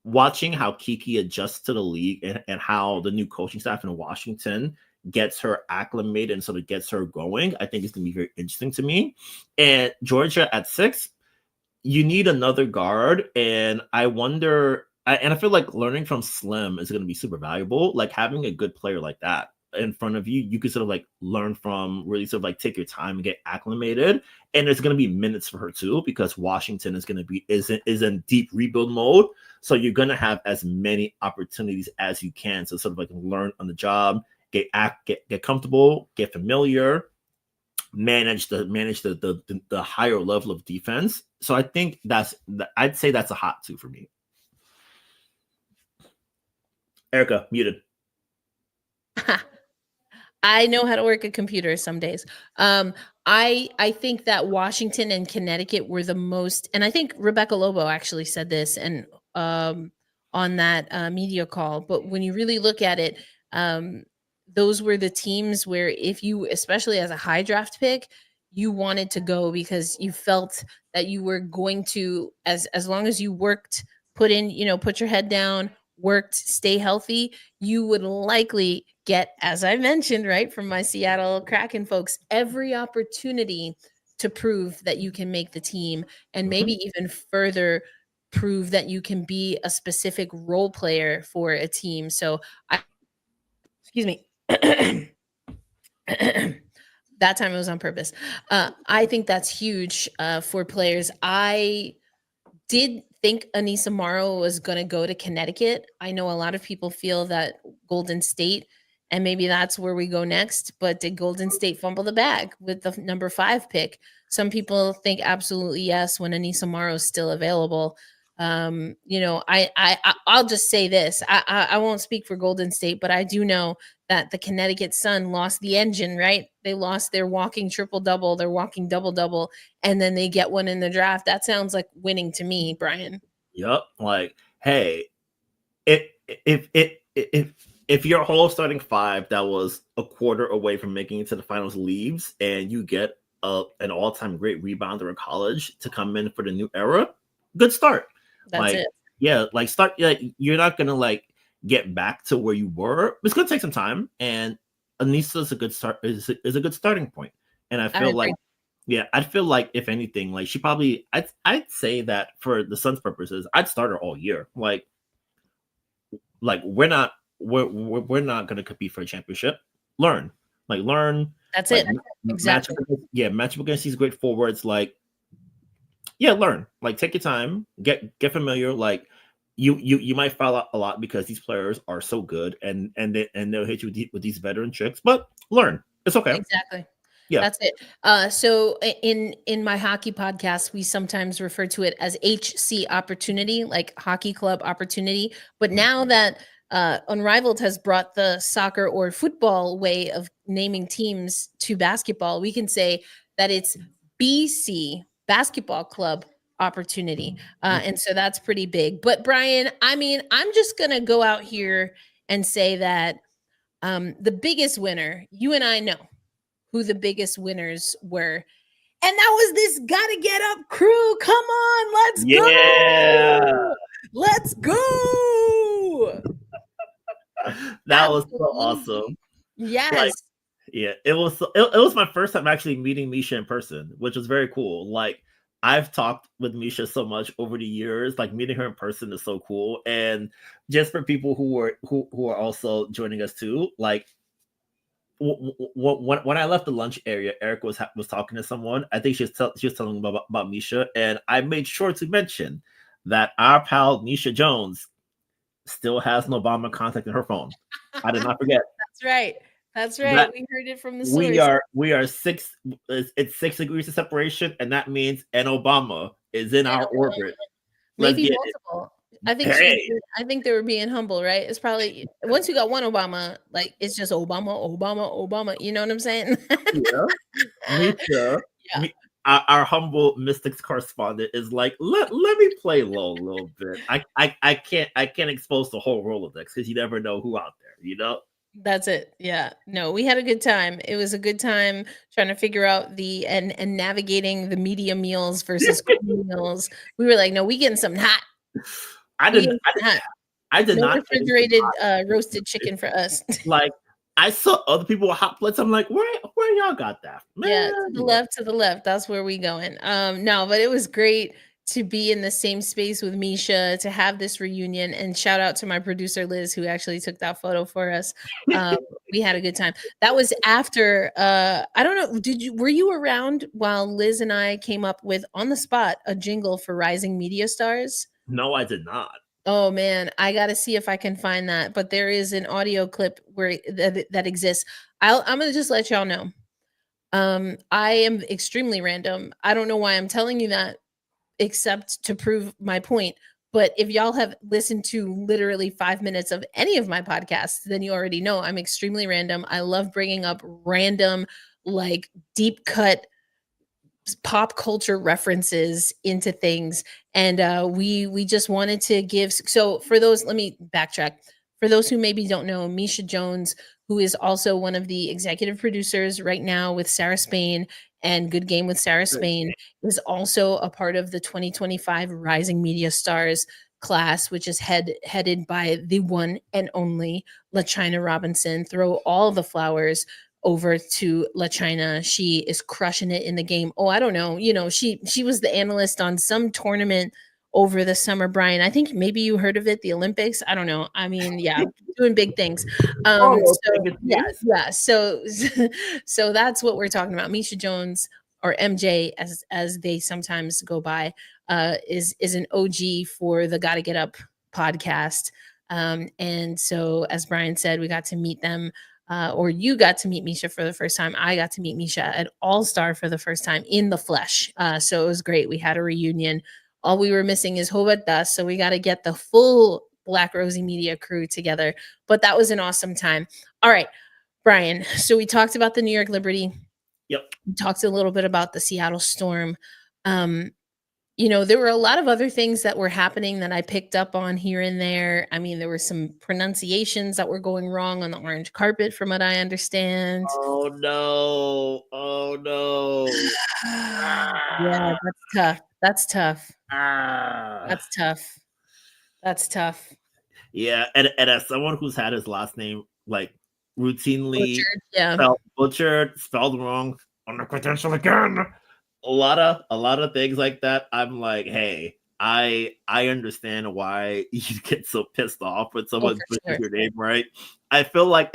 watching how Kiki adjusts to the league and how the new coaching staff in Washington gets her acclimated and sort of gets her going. I think it's going to be very interesting to me. And Georgia at 6, you need another guard. And I wonder, and I feel like learning from Slim is going to be super valuable. Like having a good player like that in front of you, you can sort of like learn from, really sort of like take your time and get acclimated. And there's going to be minutes for her too, because Washington is in deep rebuild mode. So you're going to have as many opportunities as you can to sort of like learn on the job, get comfortable, get familiar, manage the higher level of defense. So I think I'd say that's a hot 2 for me. Erica, muted. I know how to work a computer some days. I think that Washington and Connecticut were the most, and I think Rebecca Lobo actually said this and on that media call. But when you really look at it, those were the teams where if you, especially as a high draft pick, you wanted to go because you felt that you were going to, as long as you worked, put your head down, worked, stay healthy, you would likely get, as I mentioned, right, from my Seattle Kraken folks, every opportunity to prove that you can make the team and maybe even further prove that you can be a specific role player for a team. So excuse me. That time it was on purpose. I think that's huge for players. I did think Anissa Morrow was going to go to Connecticut. I know a lot of people feel that Golden State, and maybe that's where we go next. But did Golden State fumble the bag with the number 5 pick? Some people think absolutely yes when Anissa Morrow is still available. You know, I'll just say this. I won't speak for Golden State, but I do know that the Connecticut Sun lost the engine, right? They lost their walking triple-double, their walking double-double, and then they get one in the draft. That sounds like winning to me, Brian. Yep. Like, hey, if your whole starting 5 that was a quarter away from making it to the finals leaves, and you get an all-time great rebounder in college to come in for the new era, good start. That's like, it. Yeah, like start. Like, you're not gonna like get back to where you were. It's gonna take some time, and Anissa is a good start. Is a good starting point. And I feel like, yeah, I feel like if anything, like she probably, I'd say that for the Suns' purposes, I'd start her all year. Like we're not gonna compete for a championship. Learn. That's like, it. Exactly. Match up against these great forwards. Like, yeah, learn. Like, take your time, get familiar. Like, you might fall out a lot because these players are so good, and they'll hit you with these veteran tricks. But learn. It's okay. Exactly. Yeah, that's it. So in my hockey podcast, we sometimes refer to it as HC opportunity, like hockey club opportunity. But now that Unrivaled has brought the soccer or football way of naming teams to basketball, we can say that it's BC Basketball Club opportunity. And so that's pretty big. But Brian, I mean, I'm just going to go out here and say that the biggest winner, you and I know who the biggest winners were. And that was this Gotta Get Up crew. Come on, let's go. Let's go. That was so awesome. Yes. Like, yeah, it was my first time actually meeting Misha in person, which was very cool. Like, I've talked with Misha so much over the years. Like, meeting her in person is so cool. And just for people who are also joining us too, like, when I left the lunch area, Eric was talking to someone. I think she was telling them about Misha, and I made sure to mention that our pal Misha Jones still has an Obama contact in her phone. I did not forget. That's right. We heard it from the source. We are 6. It's 6 degrees of separation, and that means an Obama is in our orbit. Maybe multiple. I think they were being humble, right? It's probably once you got one Obama, like it's just Obama. You know what I'm saying? Yeah. Our humble mystics correspondent is like, let me play low a little bit. I can't expose the whole Rolodex because you never know who out there, you know? That's it. Yeah. No, we had a good time. It was a good time trying to figure out and navigating the media meals versus meals. We were like, no, we getting something hot. I did not refrigerated roasted chicken for us. Like, I saw other people with hot plates. I'm like, where y'all got that? Man. Yeah, to the left. That's where we going. No, but it was great to be in the same space with Misha, to have this reunion, and shout out to my producer Liz, who actually took that photo for us. We had a good time. That was after I don't know, were you around while Liz and I came up with on the spot a jingle for Rising Media Stars? No, I did not. Oh man, I got to see if I can find that. But there is an audio clip where that exists. I'm going to just let y'all know. I am extremely random. I don't know why I'm telling you that, except to prove my point. But if y'all have listened to literally 5 minutes of any of my podcasts, then you already know I'm extremely random. I love bringing up random, like deep cut pop culture references into things. And we just wanted to give. So for those, let me backtrack. For those who maybe don't know, Misha Jones, who is also one of the executive producers right now with Sarah Spain and Good Game with Sarah Spain, is also a part of the 2025 Rising Media Stars class, which is headed by the one and only LaChina Robinson. Throw all the flowers over to LaChina. She is crushing it in the game. Oh, I don't know. You know, she was the analyst on some tournament over the summer, Brian. I think maybe you heard of it, the Olympics. I don't know. I mean, yeah, doing big things. So that's what we're talking about. Misha Jones, or MJ as they sometimes go by, is an OG for the Gotta Get Up podcast. And so, as Brian said, we got to meet them, or you got to meet Misha for the first time. I got to meet Misha at All Star for the first time in the flesh. So it was great. We had a reunion. All we were missing is Hovatas, so we got to get the full Black Rosie Media crew together. But that was an awesome time. All right, Brian. So we talked about the New York Liberty. Yep. We talked a little bit about the Seattle Storm. There were a lot of other things that were happening that I picked up on here and there. I mean, there were some pronunciations that were going wrong on the orange carpet, from what I understand. Oh no! Oh no! Yeah, that's tough. That's tough. Ah. That's tough. That's tough. Yeah, and as someone who's had his last name like routinely Butchered, spelled wrong on the credential again, a lot of things like that, I'm like, hey, I understand why you get so pissed off when someone's butchering your name, right? I feel like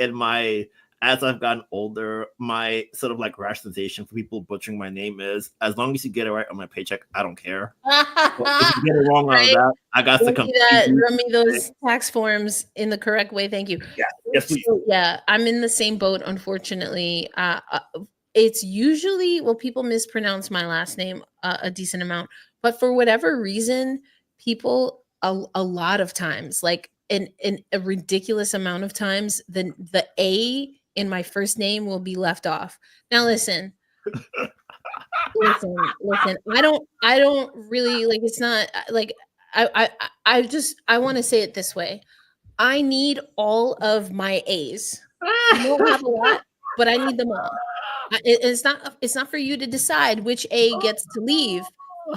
as I've gotten older, my sort of like rationalization for people butchering my name is, as long as you get it right on my paycheck, I don't care. If you get it wrong on that, I got to come. Run me those tax forms in the correct way. Thank you. Yeah. Yes, please. So, yeah, I'm in the same boat, unfortunately. It's usually, people mispronounce my last name a decent amount, but for whatever reason, people a lot of times, like in a ridiculous amount of times, the A in my first name will be left off. Now listen. listen, I don't really like, it's not like, I want to say it this way. I need all of my A's. I don't have a lot, but I need them all. It's not for you to decide which A gets to leave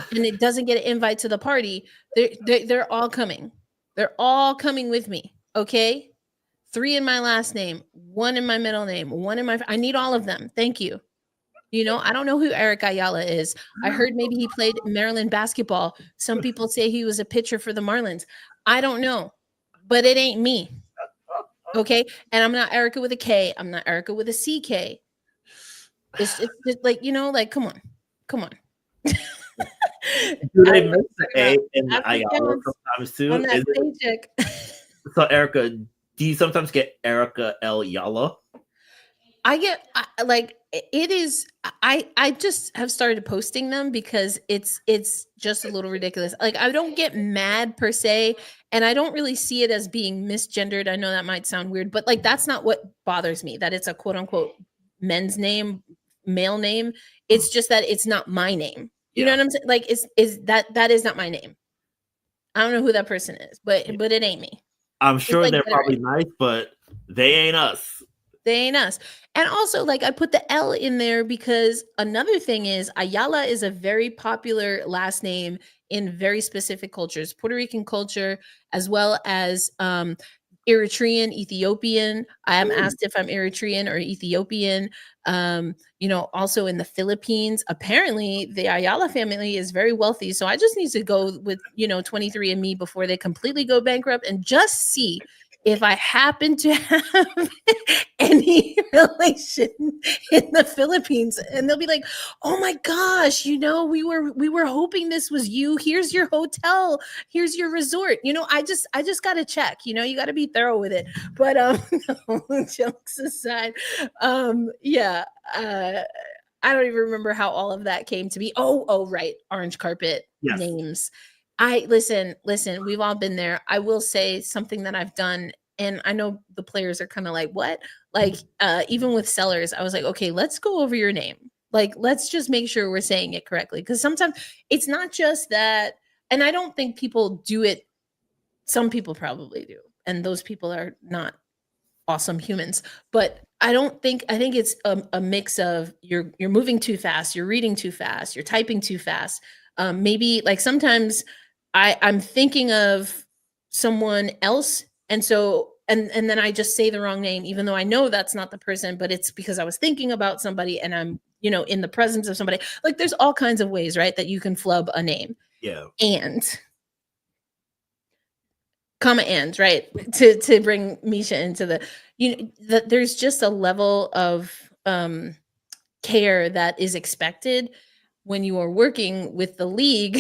and it doesn't get an invite to the party. They're all coming. They're all coming with me. Okay. 3 in my last name, 1 in my middle name, 1 in I need all of them. Thank you. I don't know who Eric Ayala is. I heard maybe he played Maryland basketball. Some people say he was a pitcher for the Marlins. I don't know, but it ain't me. Okay. And I'm not Erica with a K. I'm not Erica with a CK. It's just like, come on. Do they miss the A in the Ayala sometimes too? On that paycheck. So Erica, do you sometimes get Erica L. Yala? I get it is. I just have started posting them because it's just a little ridiculous. Like, I don't get mad per se, and I don't really see it as being misgendered. I know that might sound weird, but like, that's not what bothers me. That it's a quote unquote men's name, male name. It's just that it's not my name. You know what I'm saying? Like, is that is not my name. I don't know who that person is, but it ain't me. I'm sure they're probably nice, but they ain't us. They ain't us. And also, like, I put the L in there because another thing is, Ayala is a very popular last name in very specific cultures, Puerto Rican culture, as well as Eritrean, Ethiopian. I am asked if I'm Eritrean or Ethiopian. Also in the Philippines, apparently the Ayala family is very wealthy. So I just need to go with, 23andMe before they completely go bankrupt and just see if I happen to have any relation in the Philippines. And they'll be like, oh my gosh, we were hoping this was you. Here's your hotel. Here's your resort. I just got to check, you got to be thorough with it. But no, jokes aside, I don't even remember how all of that came to be. Oh, right. Orange carpet names. Listen, we've all been there. I will say something that I've done, and I know the players are kind of like, what? Like, even with sellers, I was like, okay, let's go over your name. Like, let's just make sure we're saying it correctly. Because sometimes it's not just that, and I don't think people do it. Some people probably do. And those people are not awesome humans. But I think it's a mix of you're moving too fast, you're reading too fast, you're typing too fast. Maybe like sometimes I'm thinking of someone else, and so and then I just say the wrong name, even though I know that's not the person, but it's because I was thinking about somebody and I'm in the presence of somebody. Like, there's all kinds of ways, right, that you can flub a name. Yeah. And right, to bring Misha into the there's just a level of care that is expected when you are working with the league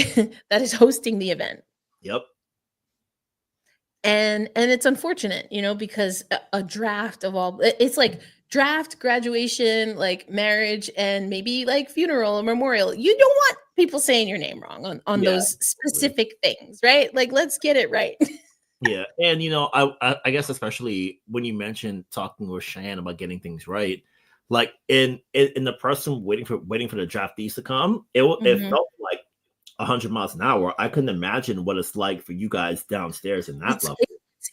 that is hosting the event. Yep. And it's unfortunate, because a draft of all it's like draft, graduation, like marriage, and maybe like funeral or memorial. You don't want people saying your name wrong on Yeah. those specific things, right? Like, let's get it right. Yeah, and I guess especially when you mentioned talking with Cheyenne about getting things right, like in the person waiting for the draftees to come, it Mhm. felt like 100 miles an hour. I couldn't imagine what it's like for you guys downstairs in that It's level.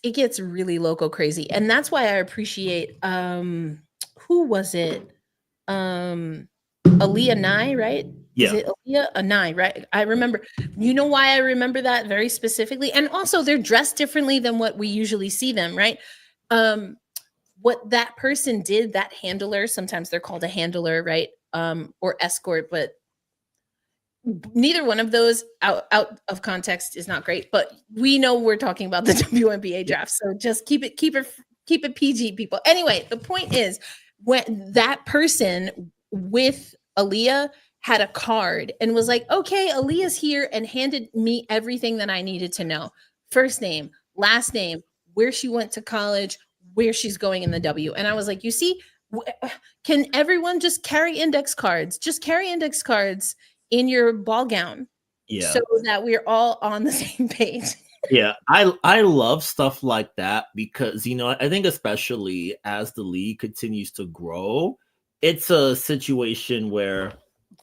it gets really loco crazy, and that's why I appreciate, who was it? Um, Aaliyah Nye, right? Is Yeah, it Aaliyah? Nye, right? I remember. You know why I remember that very specifically? And also, they're dressed differently than what we usually see them, right? Um, what that person did, that handler, sometimes they're called a handler, right? Or escort, but neither one of those out of context is not great, but we know we're talking about the WNBA yeah, draft, so just keep it PG, people. Anyway, the point is, when that person with Aaliyah had a card and was like, "Okay, Aaliyah's here," and handed me everything that I needed to know: first name, last name, where she went to college, where she's going in the W. And I was like, "You see, can everyone just carry index cards? Just carry index cards in your ball gown yeah. so that we're all on the same page." Yeah, I love stuff like that because I think especially as the league continues to grow, it's a situation where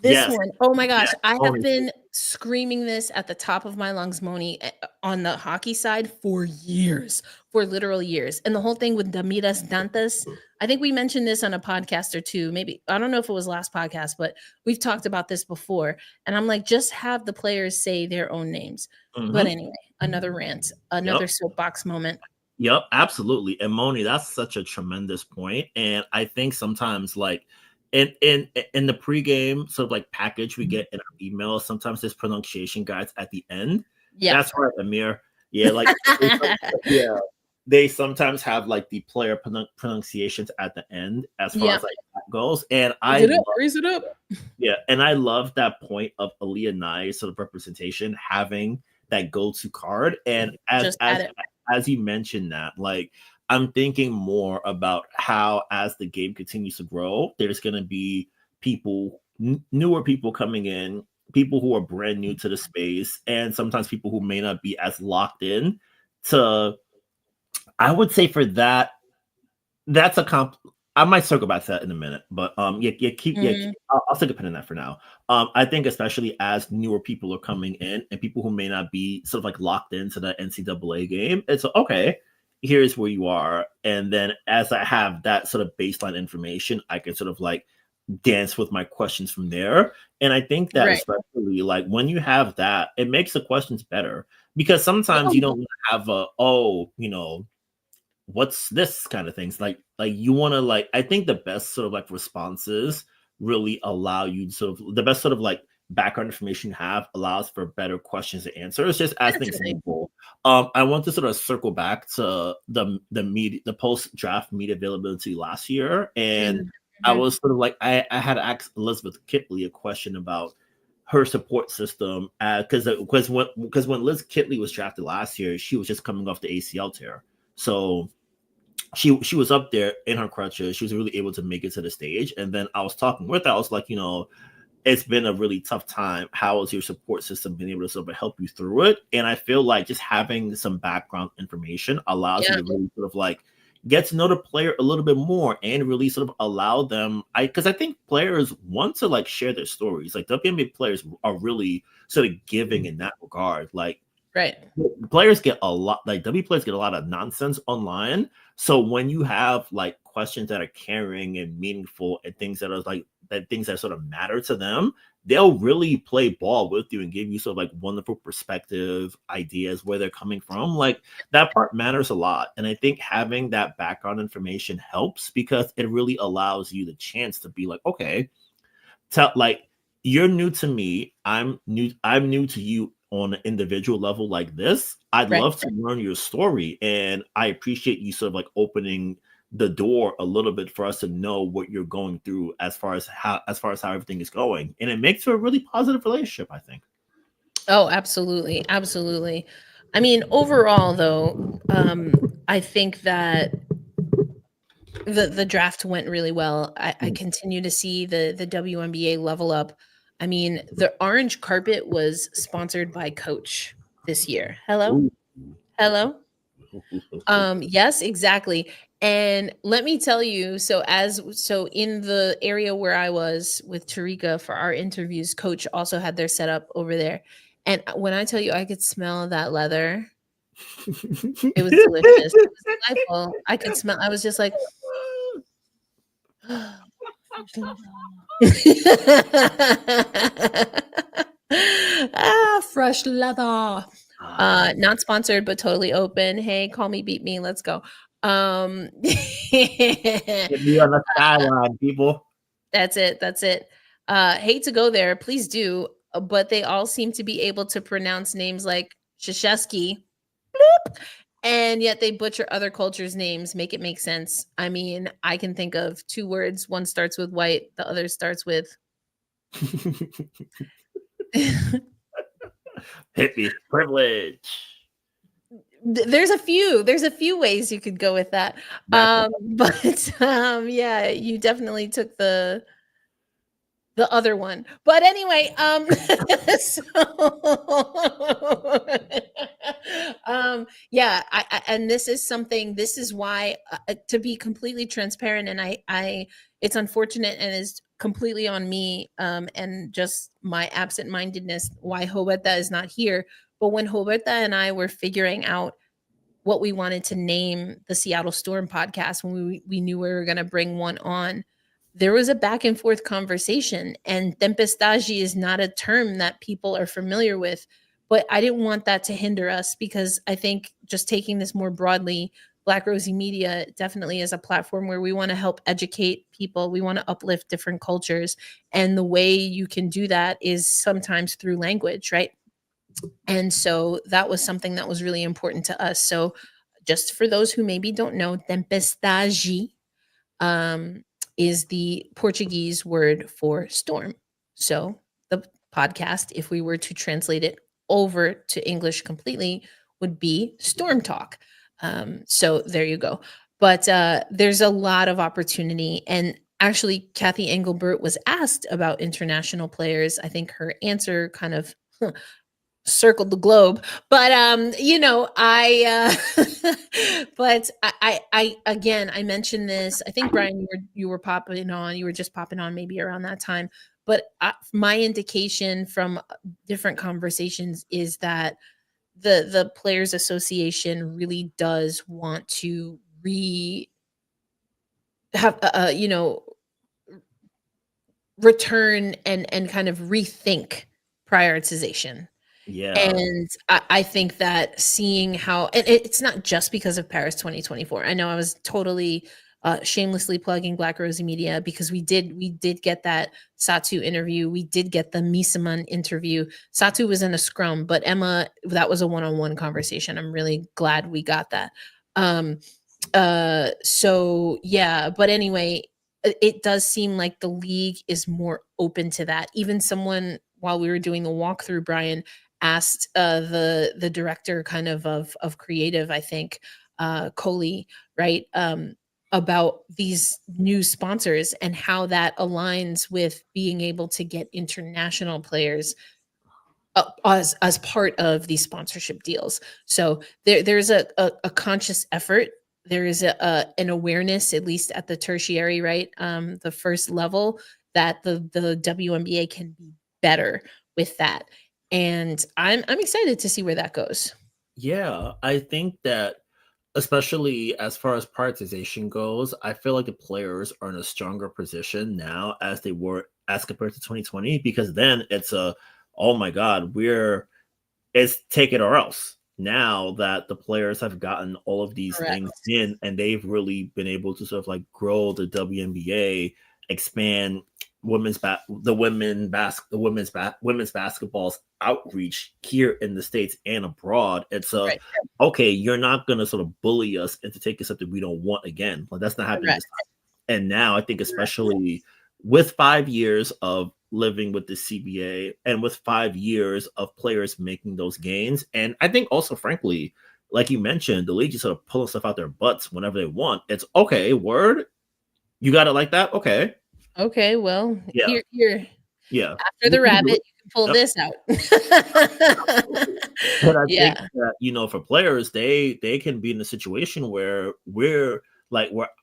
This yes, one, oh my yeah, gosh, I have only been screaming this at the top of my lungs, Moni, on the hockey side for years, for literal years. And the whole thing with Damiras Dantas, I think we mentioned this on a podcast or two. Maybe, I don't know if it was last podcast, but we've talked about this before. And I'm like, just have the players say their own names. But Mhm. anyway, another rant, Yep. another soapbox moment. Yep, absolutely. And Moni, that's such a tremendous point. And I think sometimes like in the pregame sort of like package we get in our emails, sometimes there's pronunciation guides at the end. Yeah. That's right, Amir. Yeah, like yeah. They sometimes have like the player pronunciations at the end as far Yeah. as like that goes. And Raise it up, raise it up. and I love that point of Aaliyah Nye's sort of representation having that go-to card. And Just add it. as you mentioned that, like I'm thinking more about how as the game continues to grow, there's gonna be newer people coming in, people who are brand new to the space, and sometimes people who may not be as locked in to I would say for that that's a I might circle back to that in a minute, but Mhm. I'll stick a pin in that for now. I think especially as newer people are coming in and people who may not be sort of like locked into the NCAA game, it's okay. Here's where you are, and then as I have that sort of baseline information, I can sort of like dance with my questions from there. And I think that Right. especially like when you have that, it makes the questions better because sometimes you Oh, don't have what's this kind of things like you want to like I think the best sort of like responses really allow you to sort of the best sort of like background information you have allows for better questions and answers. Just as an definitely. example, I want to sort of circle back to the post draft media availability last year, and I Mhm. was sort of like I had asked Elizabeth Kitley a question about her support system because when Liz Kitley was drafted last year, she was just coming off the ACL tear. So she was up there in her crutches. She was really able to make it to the stage. And then I was talking with her. I was like, it's been a really tough time. How has your support system been able to sort of help you through it? And I feel like just having some background information allows you Yeah. to really sort of like get to know the player a little bit more and really sort of allow them. Because I think players want to like share their stories. Like WNBA players are really sort of giving in that regard. Like Right. players get a lot like players get a lot of nonsense online. So when you have like questions that are caring and meaningful and things that are like that things that sort of matter to them, they'll really play ball with you and give you sort of like wonderful perspective ideas where they're coming from. Like that part matters a lot. And I think having that background information helps because it really allows you the chance to be like, okay, tell like you're new to me, I'm new to you on an individual level like this. I'd Right. love to learn your story and I appreciate you sort of like opening the door a little bit for us to know what you're going through as far as how everything is going, and it makes for a really positive relationship, I think. Oh, absolutely, absolutely. I mean, overall, though, I think that the draft went really well. I continue to see the WNBA level up. I mean, the orange carpet was sponsored by Coach this year. Hello, Ooh. hello. Yes, exactly. And let me tell you, so in the area where I was with Tarika for our interviews, Coach also had their setup over there. And when I tell you I could smell that leather, it was delicious. It was delightful. I could smell, I was just like, fresh leather. Not sponsored, but totally open. Hey, call me, beat me. Let's go. Get me on the sideline, people. That's it. That's it. Hate to go there. Please do. But they all seem to be able to pronounce names like Shashesky, and yet they butcher other cultures' names, make it make sense. I mean, I can think of two words. One starts with white, the other starts with. Hit me, privilege. There's a few ways you could go with that. But yeah, you definitely took the other one. But anyway, so yeah, and this is something, this is why, to be completely transparent, and I it's unfortunate and is completely on me, and just my absent-mindedness why Roberta is not here. But when Roberta and I were figuring out what we wanted to name the Seattle Storm podcast, when we knew we were going to bring one on, there was a back and forth conversation. And tempestagi is not a term that people are familiar with, but I didn't want that to hinder us, because I think just taking this more broadly, Black Rosie Media definitely is a platform where we want to help educate people. We want to uplift different cultures. And the way you can do that is sometimes through language, right? And so that was something that was really important to us. So just for those who maybe don't know, tempestagi is the Portuguese word for storm. So the podcast, if we were to translate it over to English completely, would be Storm Talk. So there you go. But there's a lot of opportunity. And actually, Kathy Engelbert was asked about international players. I think her answer kind of circled the globe, but but I again, I mentioned this, I think, Brian, you were popping on, you were just popping on maybe around that time, but my indication from different conversations is that the Players Association really does want to have return and kind of rethink prioritization. Yeah. And I think that seeing how, and it's not just because of Paris 2024. I know I was totally shamelessly plugging Black Rosie Media, because we did get that Satu interview. We did get the Misaman interview. Satu was in a scrum, but Emma, that was a one-on-one conversation. I'm really glad we got that. So yeah, but anyway, it does seem like the league is more open to that. Even someone, while we were doing the walkthrough, Brian asked the director kind of creative, I think, Coley, right, about these new sponsors and how that aligns with being able to get international players as part of these sponsorship deals. So there's a conscious effort. There is an awareness, at least at the tertiary, right, the first level, that the WNBA can be better with that. And I'm excited to see where that goes. Yeah, I think that, especially as far as prioritization goes, I feel like the players are in a stronger position now as they were as compared to 2020, because then it's oh my God, it's take it or else. Now that the players have gotten all of these Correct. things in, and they've really been able to sort of like grow the WNBA, expand women's basketball's outreach here in the States and abroad. It's Right. okay, you're not gonna sort of bully us into taking something we don't want again. Like that's not happening Correct. this time. And now I think especially with 5 years of living with the CBA and with 5 years of players making those gains, and I think also frankly, like you mentioned, the league just sort of pulling stuff out their butts whenever they want. It's okay, word. You got it like that? Okay. Okay, well, Yeah. here Yeah. after the rabbit, you can pull Yep. this out. But I think Yeah. that, for players, they can be in a situation where where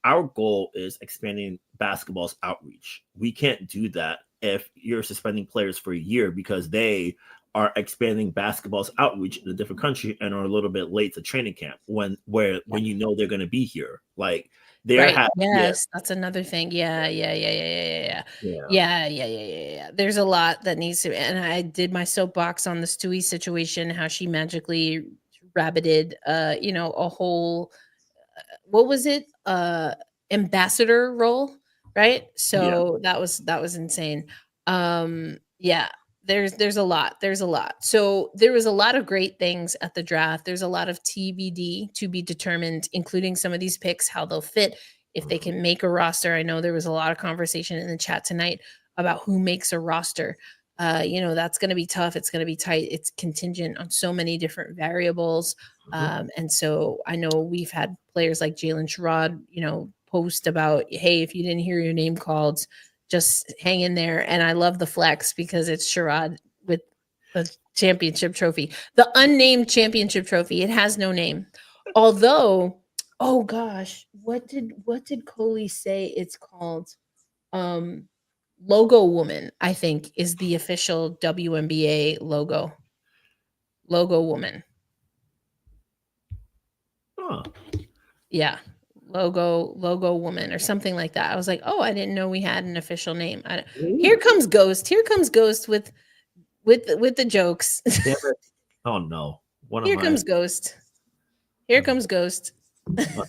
our goal is expanding basketball's outreach. We can't do that if you're suspending players for a year because they are expanding basketball's outreach in a different country and are a little bit late to training camp when they're going to be here. Like Right. Yes, that's another thing. Yeah. yeah. Yeah. There's a lot that needs to, and I did my soapbox on the Stewie situation, how she magically rabbited, a whole, what was it? Ambassador role, right? Yeah. So that was insane. Yeah, there's a lot. There's a lot. So there was a lot of great things at the draft. There's a lot of TBD, to be determined, including some of these picks, how they'll fit, if they can make a roster. I know there was a lot of conversation in the chat tonight about who makes a roster. That's going to be tough. It's going to be tight. It's contingent on so many different variables. And so I know we've had players like Jalen Sherrod, post about, hey, if you didn't hear your name called, just hang in there. And I love the flex because it's Sherrod with the championship trophy, the unnamed championship trophy. It has no name. Although, oh gosh, what did Coley say it's called? Logo Woman, I think, is the official WNBA logo. Logo Woman. Huh. Yeah. Logo Woman or something like that. I was like, "Oh, I didn't know we had an official name." Here comes Ghost. Here comes Ghost with the jokes. Damn it. Oh no. What Here am comes I? Ghost. Here comes Ghost. Oh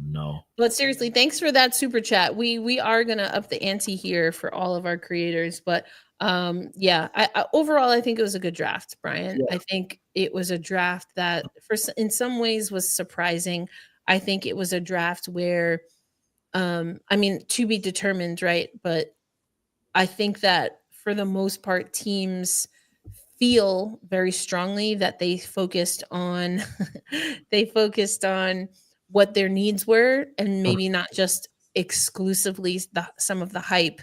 no. But seriously, thanks for that super chat. We are gonna up the ante here for all of our creators. But yeah, I overall I think it was a good draft, Brian. Yeah. I think it was a draft that in some ways was surprising. I think it was a draft where I mean, to be determined, right? But I think that for the most part, teams feel very strongly that they focused on they focused on what their needs were and maybe not just exclusively some of the hype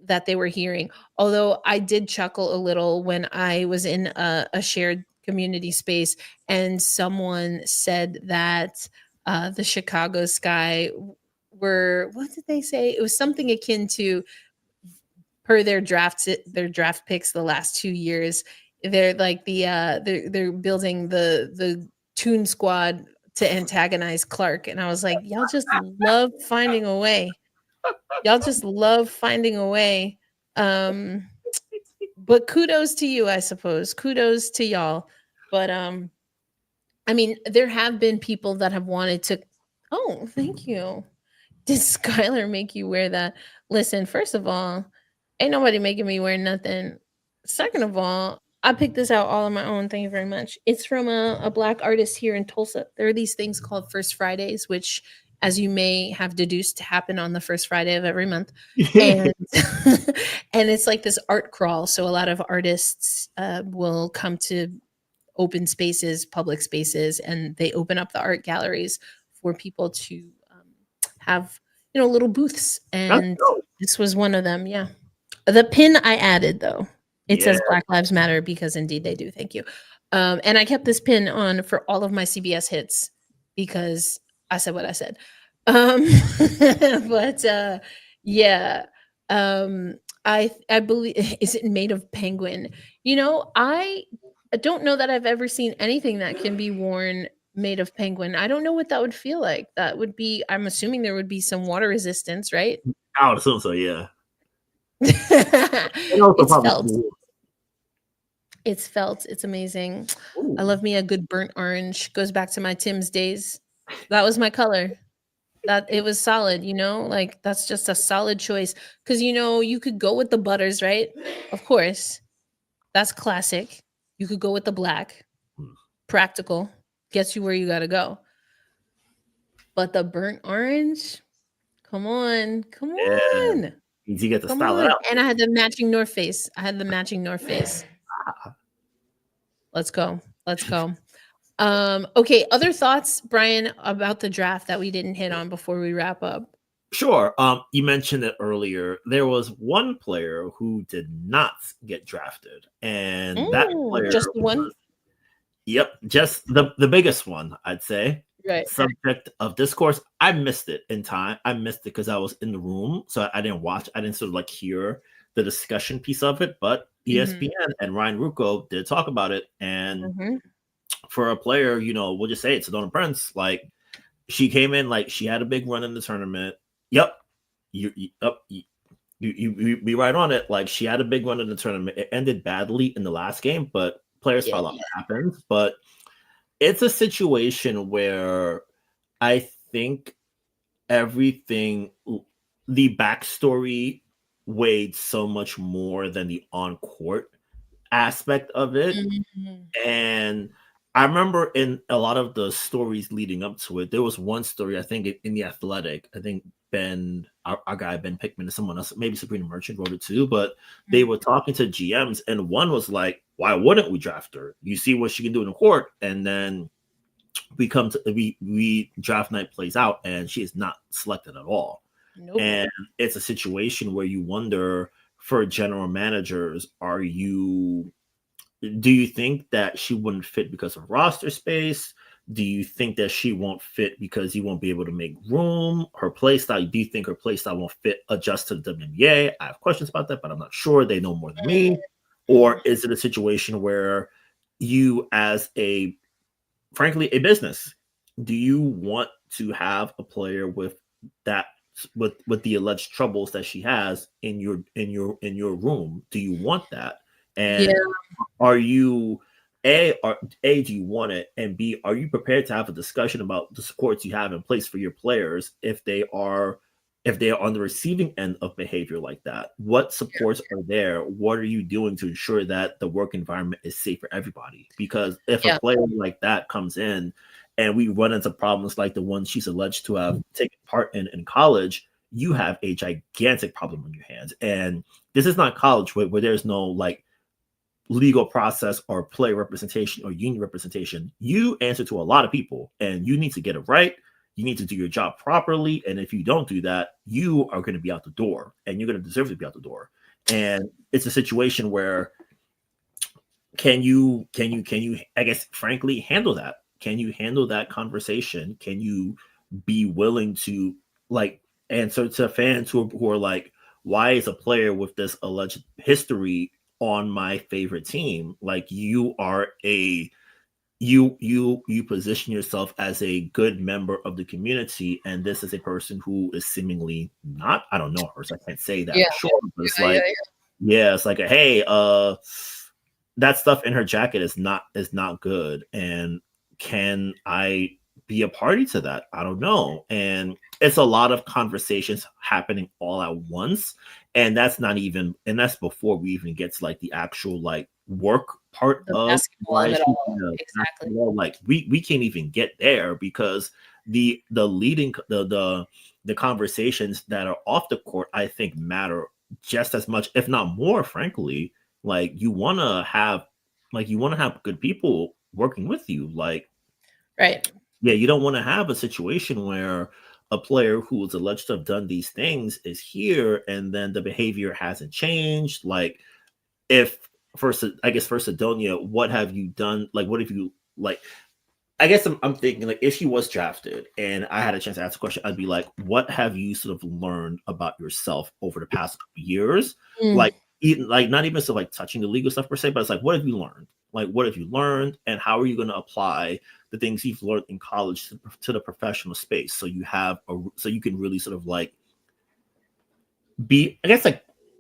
that they were hearing. Although I did chuckle a little when I was in a shared community space and someone said that the Chicago Sky were, what did they say? It was something akin to, per their draft picks the last 2 years, they're like they're building the Toon Squad to antagonize Clark. And I was like, y'all just love finding a way. Y'all just love finding a way. But kudos to you, I suppose. Kudos to y'all. But I mean, there have been people that have wanted to. Oh, thank you. Did Skylar make you wear that? Listen, first of all, ain't nobody making me wear nothing. Second of all, I picked this out all on my own. Thank you very much. It's from a Black artist here in Tulsa. There are these things called First Fridays, which, as you may have deduced, happen on the first Friday of every month. And and it's like this art crawl. So a lot of artists will come to open spaces, public spaces, and they open up the art galleries for people to have, little booths. And this was one of them. Yeah. The pin I added, though, it says Black Lives Matter, because indeed they do. Thank you. And I kept this pin on for all of my CBS hits because I said what I said. But yeah. I believe, is it made of penguin? I don't know that I've ever seen anything that can be worn made of penguin. I don't know what that would feel like. That would be, I'm assuming there would be some water resistance, right? I would assume so, yeah. It's felt. It's felt. It's amazing. Ooh. I love me a good burnt orange. Goes back to my Tim's days. That was my color. That it was solid, like that's just a solid choice. Because you could go with the butters, right? Of course, that's classic. You could go with the black, practical, gets you where you gotta go. But the burnt orange, come on, come Yeah, on, you get to come style it on. out. And I had the matching North Face. I had the matching North Face. Let's go. Let's go. Okay, other thoughts, Brian, about the draft that we didn't hit on before we wrap up? Sure. You mentioned it earlier. There was one player who did not get drafted, and that player Just the one? was, yep, just the biggest one, I'd say. Right. Subject of discourse. I missed it in time. I missed it because I was in the room, so I didn't watch. I didn't sort of like hear the discussion piece of it. But ESPN and Ryan Rucco did talk about it, and for a player, we'll just say it's Sedona Prince. Like, she came in, like, she had a big run in the tournament. Yep, you be right on it. Like, she had a big run in the tournament. It ended badly in the last game, but players foul out happens. But it's a situation where I think everything, the backstory weighed so much more than the on court aspect of it. And I remember in a lot of the stories leading up to it, there was one story, I think, in The Athletic. I think our guy Ben Pickman and someone else, maybe Sabrina Merchant wrote it too, but they were talking to GMs, and one was like, why wouldn't we draft her? You see what she can do in the court. And then we draft night plays out, and she is not selected at all. Nope. And it's a situation where you wonder, for general managers, do you think that she wouldn't fit because of roster space? Do you think that she won't fit because you won't be able to make room? Her play style, do you think her play style won't adjust to the WNBA? I have questions about that, but I'm not sure. They know more than me. Or is it a situation where you, as frankly, a business, do you want to have a player with the alleged troubles that she has in your room? Do you want that? And are you do you want it? And B, are you prepared to have a discussion about the supports you have in place for your players if they are on the receiving end of behavior like that? What supports are there? What are you doing to ensure that the work environment is safe for everybody? Because if a player like that comes in and we run into problems like the one she's alleged to have taken part in college, you have a gigantic problem on your hands. And this is not college where there's no like legal process or player representation or union representation. You answer to a lot of people, and you need to get it right. You need to do your job properly. And if you don't do that, you are going to be out the door, and you're going to deserve to be out the door. And it's a situation where can you, I guess, frankly, handle that? Can you handle that conversation? Can you be willing to like answer to fans who are like, why is a player with this alleged history on my favorite team? Like, you are you position yourself as a good member of the community, and this is a person who is seemingly not. I don't know her, so I can't say that for sure. But it's it's like hey, that stuff in her jacket is not good, and can I be a party to that? I don't know. And it's a lot of conversations happening all at once. And that's before we even get to like the actual like work part of basketball of it all. Exactly. Like we can't even get there because the conversations that are off the court, I think, matter just as much, if not more, frankly. Like, you want to have good people working with you. Like, right. Yeah, you don't want to have a situation where a player who is alleged to have done these things is here and then the behavior hasn't changed. Like, for Sedonia, what have you done? Like, what have you, like, I guess I'm thinking, like, if she was drafted and I had a chance to ask a question, I'd be like, what have you sort of learned about yourself over the past years? Like, not even so like touching the legal stuff per se, but it's like, what have you learned? Like, what have you learned, and how are you going to apply the things you've learned in college to the professional space? So you can really sort of like be, I guess,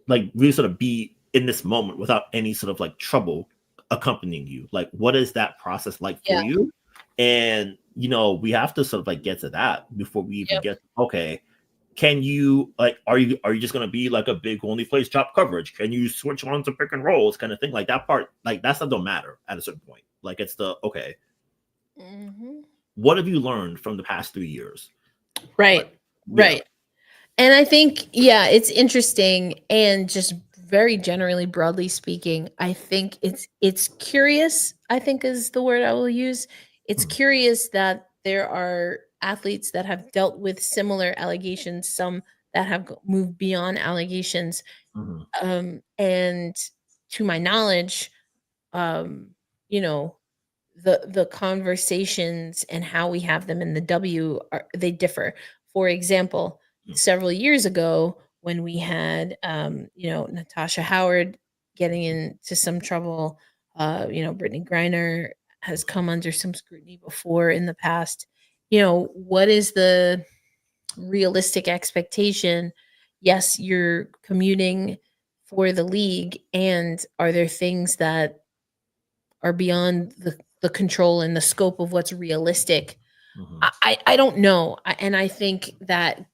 like really sort of be in this moment without any sort of like trouble accompanying you. Like, what is that process like for you? And we have to sort of like get to that before we even Yep. get, okay, can you like, are you just going to be like a big who only plays drop coverage? Can you switch on to pick and rolls kind of thing? Like that part, like that stuff don't matter at a certain point. Like it's the, okay, what have you learned from the past 3 years? Right. Like, Right. And I think, yeah, it's interesting, and just very generally, broadly speaking, I think it's curious, I think is the word I will use. It's Mhm. curious that there are athletes that have dealt with similar allegations, some that have moved beyond allegations. Mhm. And to my knowledge, um, you know, the conversations and how we have them in the they differ. For example, Mhm. several years ago when we had Natasha Howard getting into some trouble, Brittany Griner has come under some scrutiny before in the past. What is the realistic expectation? Yes, you're commuting for the league, and are there things that are beyond the control and the scope of what's realistic? Mhm. I don't know. And I think that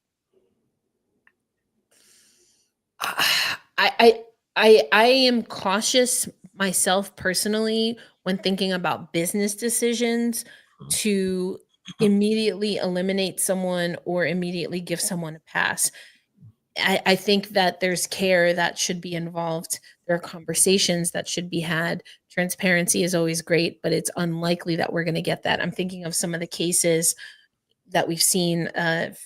I I I am cautious myself personally when thinking about business decisions Mhm. to immediately eliminate someone or immediately give someone a pass. I think that there's care that should be involved. There are conversations that should be had. Transparency is always great, but it's unlikely that we're going to get that. I'm thinking of some of the cases that we've seen,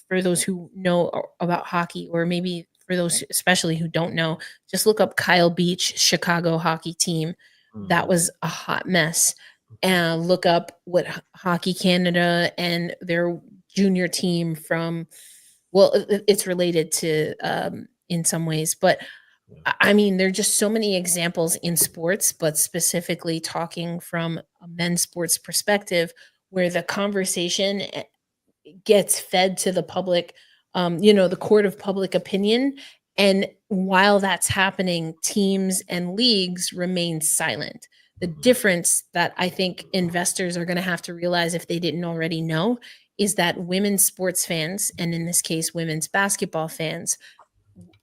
for those who know about hockey, or maybe for those especially who don't know, just look up Kyle Beach, Chicago hockey team. That Mhm. was a hot mess. And look up what Hockey Canada and their junior team from, well, it's related to, in some ways, but Yeah. I mean, there are just so many examples in sports, but specifically talking from a men's sports perspective, where the conversation gets fed to the public, the court of public opinion. And while that's happening, teams and leagues remain silent. The Mhm. difference that I think investors are going to have to realize, if they didn't already know, is that women's sports fans, and in this case, women's basketball fans,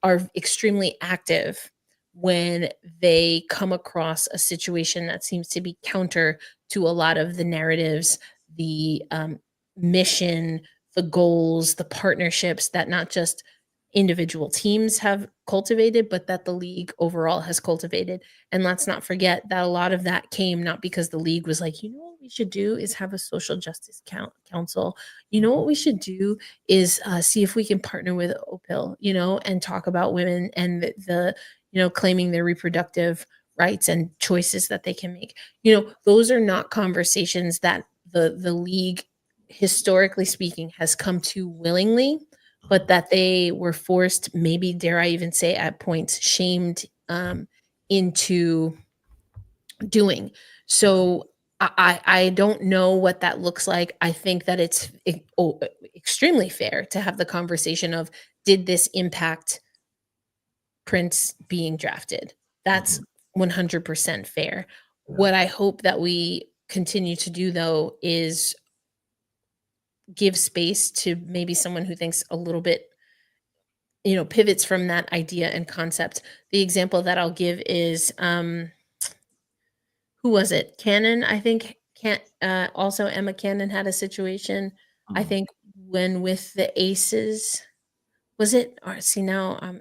are extremely active when they come across a situation that seems to be counter to a lot of the narratives, the mission, the goals, the partnerships that not just individual teams have cultivated, but that the league overall has cultivated. And let's not forget that a lot of that came not because the league was like, what we should do is have a social justice council. What we should do is see if we can partner with OPIL, and talk about women and claiming their reproductive rights and choices that they can make. Those are not conversations that the league, historically speaking, has come to willingly, but that they were forced, maybe dare I even say at points shamed, into doing. So I don't know what that looks like. I think that it's extremely fair to have the conversation of, did this impact Prince being drafted? That's Mhm. 100% fair. Yeah. What I hope that we continue to do, though, is give space to maybe someone who thinks a little bit, pivots from that idea and concept. The example that I'll give is, who was it? Cannon, I think. Can Also Emma Cannon had a situation, I Mhm. think, when with the Aces. Was it? Or see now,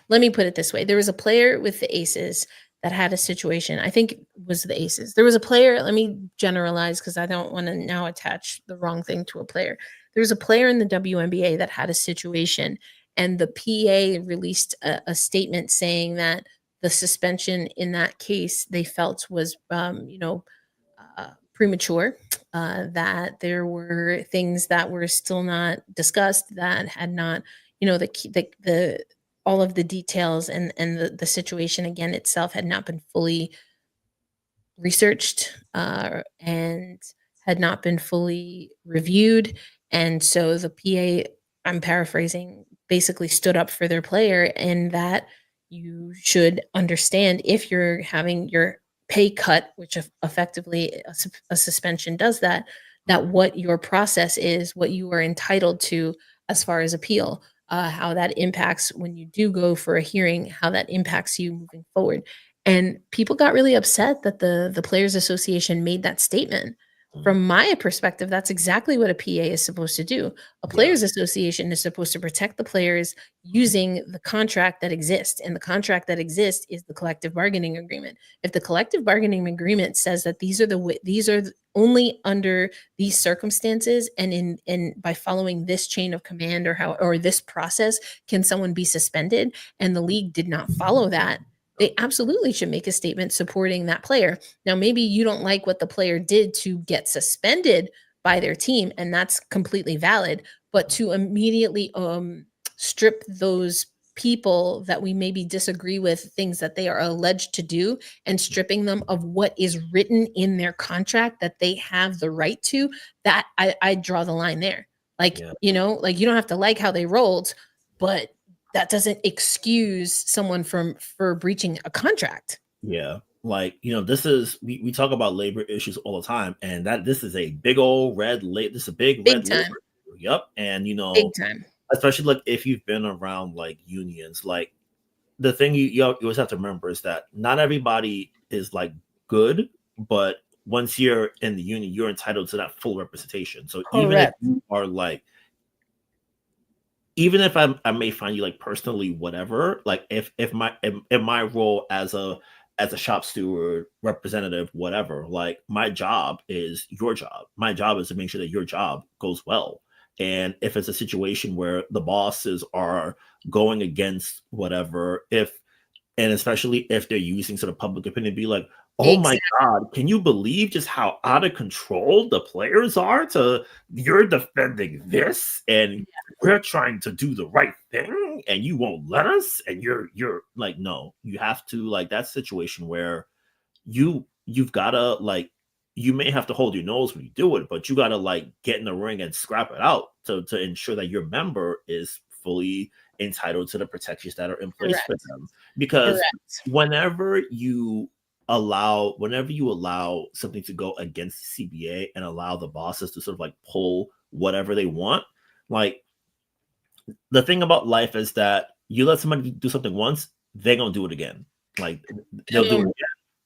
let me put it this way. There was a player with the Aces that had a situation. I think it was the Aces. There was a player, let me generalize because I don't want to now attach the wrong thing to a player. There was a player in the WNBA that had a situation, and the PA released a statement saying that the suspension in that case they felt was, premature, that there were things that were still not discussed, that had not, the all of the details and the situation again itself had not been fully researched, and had not been fully reviewed. And so the PA, I'm paraphrasing, basically stood up for their player, and that you should understand, if you're having your pay cut, which effectively a suspension does, that that what your process is, what you are entitled to as far as appeal, how that impacts when you do go for a hearing, how that impacts you moving forward. And people got really upset that the Players Association made that statement. From my perspective, that's exactly what a PA is supposed to do. A Yeah. players association is supposed to protect the players using the contract that exists. And the contract that exists is the collective bargaining agreement. If the collective bargaining agreement says that these are only under these circumstances and in by following this chain of command or this process can someone be suspended, and the league did not follow that, they absolutely should make a statement supporting that player. Now, maybe you don't like what the player did to get suspended by their team, and that's completely valid. But to immediately strip those people that we maybe disagree with things that they are alleged to do and stripping them of what is written in their contract that they have the right to, that I draw the line there. Like, Yeah. like you don't have to like how they rolled, but that doesn't excuse someone for breaching a contract. Yeah. Like, this is we talk about labor issues all the time, and that this is a big old this is a big Big red time. labor issue. Yep. And Big time. especially like if you've been around like unions, like the thing you always have to remember is that not everybody is like good, but once you're in the union, you're entitled to that full representation. So even if Correct. you are like, even if I may find you like personally whatever, like if in my role as a shop steward, representative, whatever, like my job is your job. My job is to make sure that your job goes well. And if it's a situation where the bosses are going against whatever, and especially if they're using sort of public opinion, be like, oh my Exactly. God, can you believe just how out of control the players are? You're defending this and we're trying to do the right thing and you won't let us. And you're like, no, you have to, like, that situation where you've gotta, like, you may have to hold your nose when you do it, but you gotta like get in the ring and scrap it out to ensure that your member is fully entitled to the protections that are in place for Correct. them. Because Correct. whenever you allow something to go against the CBA and allow the bosses to sort of like pull whatever they want, like, the thing about life is that you let somebody do something once, they're gonna do it again. Like they'll do it again.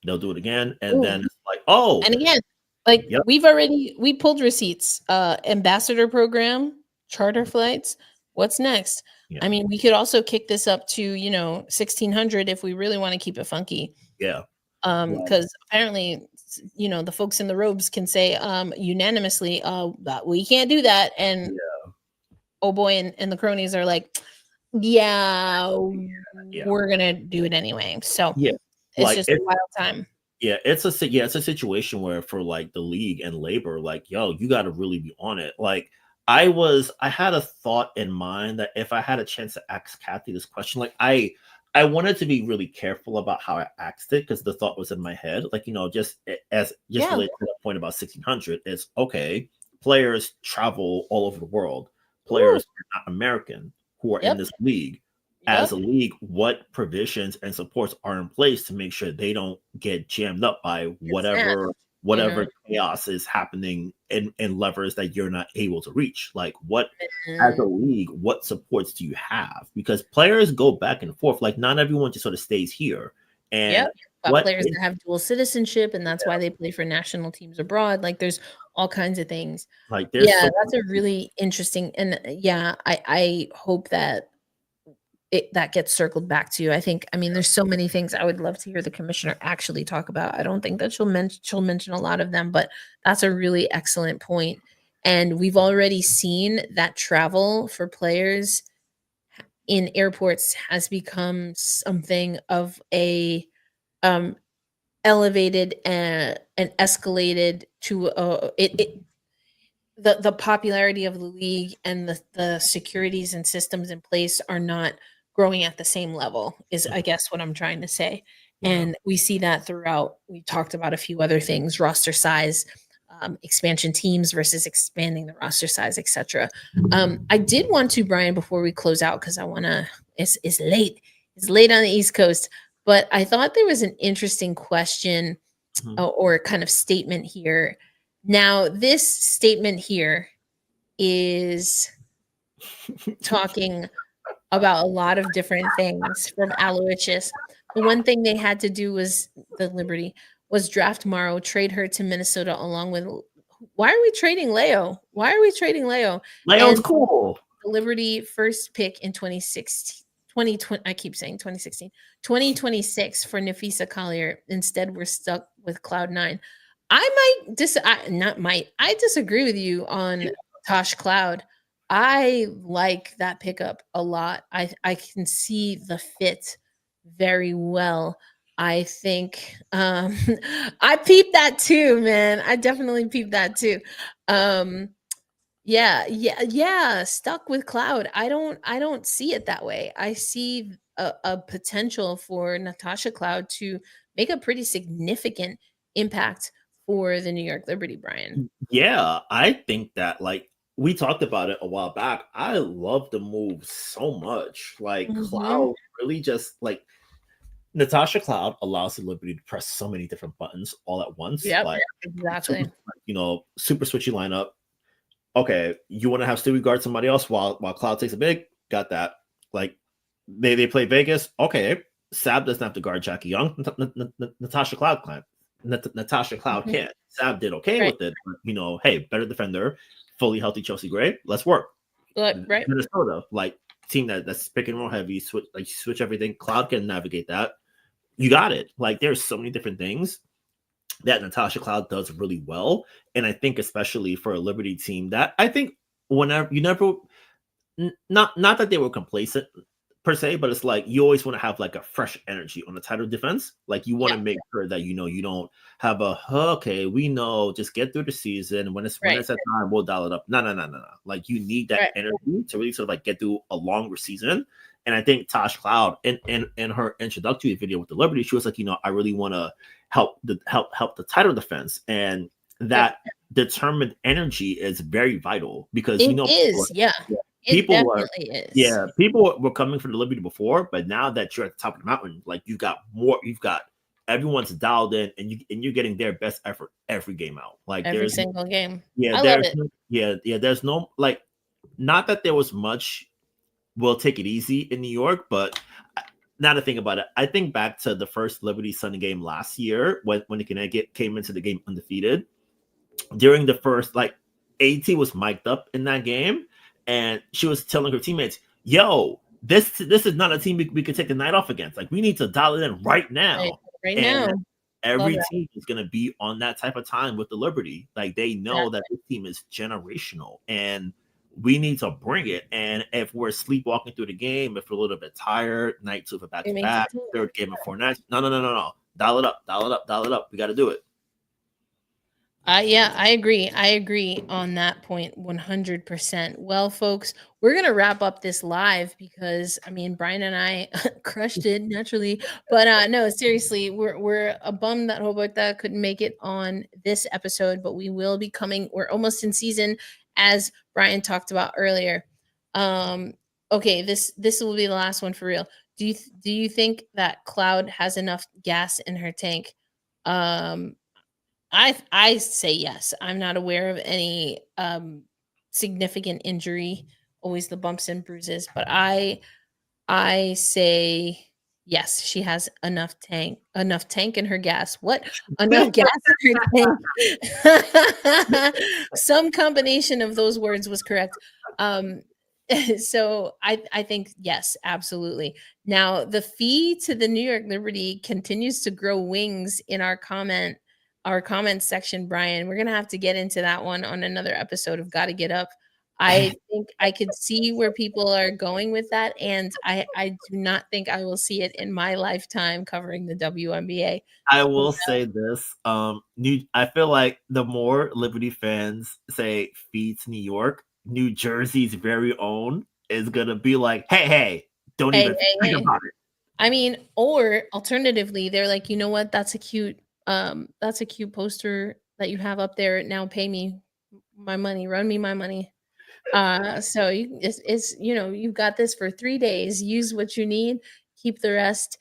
They'll do it again, and Ooh. then it's like, oh, And again, like yep. we pulled receipts, ambassador program, charter flights. What's next? Yeah. I mean, we could also kick this up to 1600 if we really want to keep it funky. Yeah. Because apparently, the folks in the robes can say unanimously, that we can't do that, and oh boy, and the cronies are like, yeah, we're gonna do it anyway. So Yeah. it's Like just a wild time. yeah, it's a situation where for like the league and labor, like, yo, you got to really be on it. Like I had a thought in mind that if I had a chance to ask Kathy this question, like I wanted to be really careful about how I asked it because the thought was in my head, like, just related to the point about 1600, it's okay. Players travel all over the world. Players are not American who are in this league. As a league, what provisions and supports are in place to make sure they don't get jammed up by whatever chaos is happening in levers that you're not able to reach? Like, what as a league, what supports do you have? Because players go back and forth. Like, not everyone just sort of stays here. And got players that have dual citizenship, and that's why they play for national teams abroad. Like, there's all kinds of things. Like, there's that's a really interesting, and I hope that that gets circled back to you. I mean, there's so many things I would love to hear the commissioner actually talk about. I don't think that she'll mention a lot of them, but that's a really excellent point. And we've already seen that travel for players in airports has become something of a elevated and escalated to the popularity of the league and the securities and systems in place are not growing at the same level, is I guess what I'm trying to say. And we see that throughout. We talked about a few other things: roster size, expansion teams versus expanding the roster size, etc. I did want to, Brian, before we close out, because I want to, it's late on the East Coast, but I thought there was an interesting question or kind of statement here. Now, this statement here is talking about a lot of different things from Aloysius. The one thing they had to do was the Liberty was draft Morrow, trade her to Minnesota along with. Why are we trading Leo? Why are we trading Leo? Leo's And cool. the Liberty first pick in 2016, 2020, I keep saying 2016, 2026 for Nafisa Collier. Instead, we're stuck with Cloud9. I disagree with you on Tosh Cloud. I like that pickup a lot. I can see the fit very well. I think I peeped that too, man. I definitely peeped that too. Yeah, stuck with Cloud. I don't see it that way. I see a potential for Natasha Cloud to make a pretty significant impact for the New York Liberty, Brian. Yeah, I think that like we talked about it a while back. I love the move so much. Like Mhm. Cloud really just like Natasha Cloud allows the Liberty to press so many different buttons all at once. Yep, Like exactly. super switchy lineup. Okay, you want to have Stewie guard somebody else while Cloud takes a big, got that. Like they play Vegas. Okay, Sab doesn't have to guard Jackie Young. Natasha Cloud can. Natasha Cloud Mhm. can. Sab did okay Right. with it, but hey, better defender, fully healthy Chelsea Gray. Let's work. Right. Minnesota, like team that's pick and roll heavy, switch everything. Cloud can navigate that. You got it. Like there's so many different things that Natasha Cloud does really well. And I think especially for a Liberty team that I think whenever you never not that they were complacent per se, but it's like you always want to have like a fresh energy on the title defense. Like you want Yeah. to make sure that you don't have a okay, we know, just get through the season. When Right. it's that time, we'll dial it up. No. Like you need that Right. energy to really sort of like get through a longer season. And I think Tosh Cloud in her introductory video with the Liberty, she was like, I really want to help the title defense. And Yep. that determined energy is very vital because It is. Yeah. It people are definitely is. people were coming for the Liberty before, but now that you're at the top of the mountain, like you've got everyone's dialed in and you're getting their best effort every game out. Like Every there's single game. yeah, I love there's it. there's no like not that there was much we'll take it easy in New York, but now to think about it, I think back to the first Liberty Sun game last year when the Connecticut came into the game undefeated. During the first, like, AT was mic'd up in that game, and she was telling her teammates, "Yo, this is not a team we could take the night off against. Like, we need to dial it in right Right. now." Right And now. Love every that. team is going to be on that type of time with the Liberty. Like, they know that Exactly. this team is generational, and we need to bring it. And if we're sleepwalking through the game, if we're a little bit tired, night two for back It to makes it back, tough. third game of 4 nights, no. Dial it up, dial it up, dial it up. We got to do it. Yeah, I agree. I agree on that point 100%. Well, folks, we're going to wrap up this live because I mean, Brian and I crushed it naturally. But no, seriously, we're a bum that Roberta couldn't make it on this episode, but we will be coming. We're almost in season as Brian talked about earlier. Um okay, this will be the last one for real. Do you think that Cloud has enough gas in her tank? I say yes. I'm not aware of any significant injury, always the bumps and bruises, but I say yes, she has enough tank in her gas. What? Enough gas in her tank. Some combination of those words was correct. Um so I think yes, absolutely. Now, the fee to the New York Liberty continues to grow wings in our comment section, Brian. We're going to have to get into that one on another episode of Got to Get Up. I think I could see where people are going with that, and I do not think I will see it in my lifetime covering the WNBA. I will say this. I feel like the more Liberty fans say feed to New York, New Jersey's very own is gonna be like, hey, don't Hey, even hey, think hey. about it. I mean, or alternatively, they're like, you know what? That's a cute poster that you have up there. Now pay me my money, run me my money. So it's you've got this for 3 days. Use what you need, keep the rest.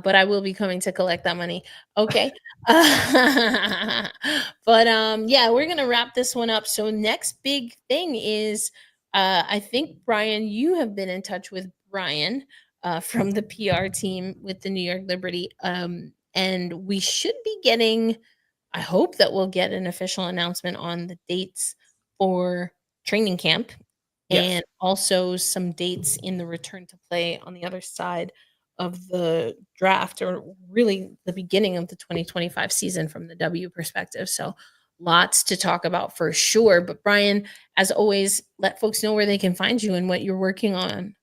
but I will be coming to collect that money. Okay. But yeah, we're gonna wrap this one up. So next big thing is I think Brian, you have been in touch with Brian from the PR team with the New York Liberty. And we should be getting, I hope that we'll get an official announcement on the dates for training camp Yes. and also some dates in the return to play on the other side of the draft, or really the beginning of the 2025 season from the W perspective. So lots to talk about for sure. But Brian, as always, let folks know where they can find you and what you're working on.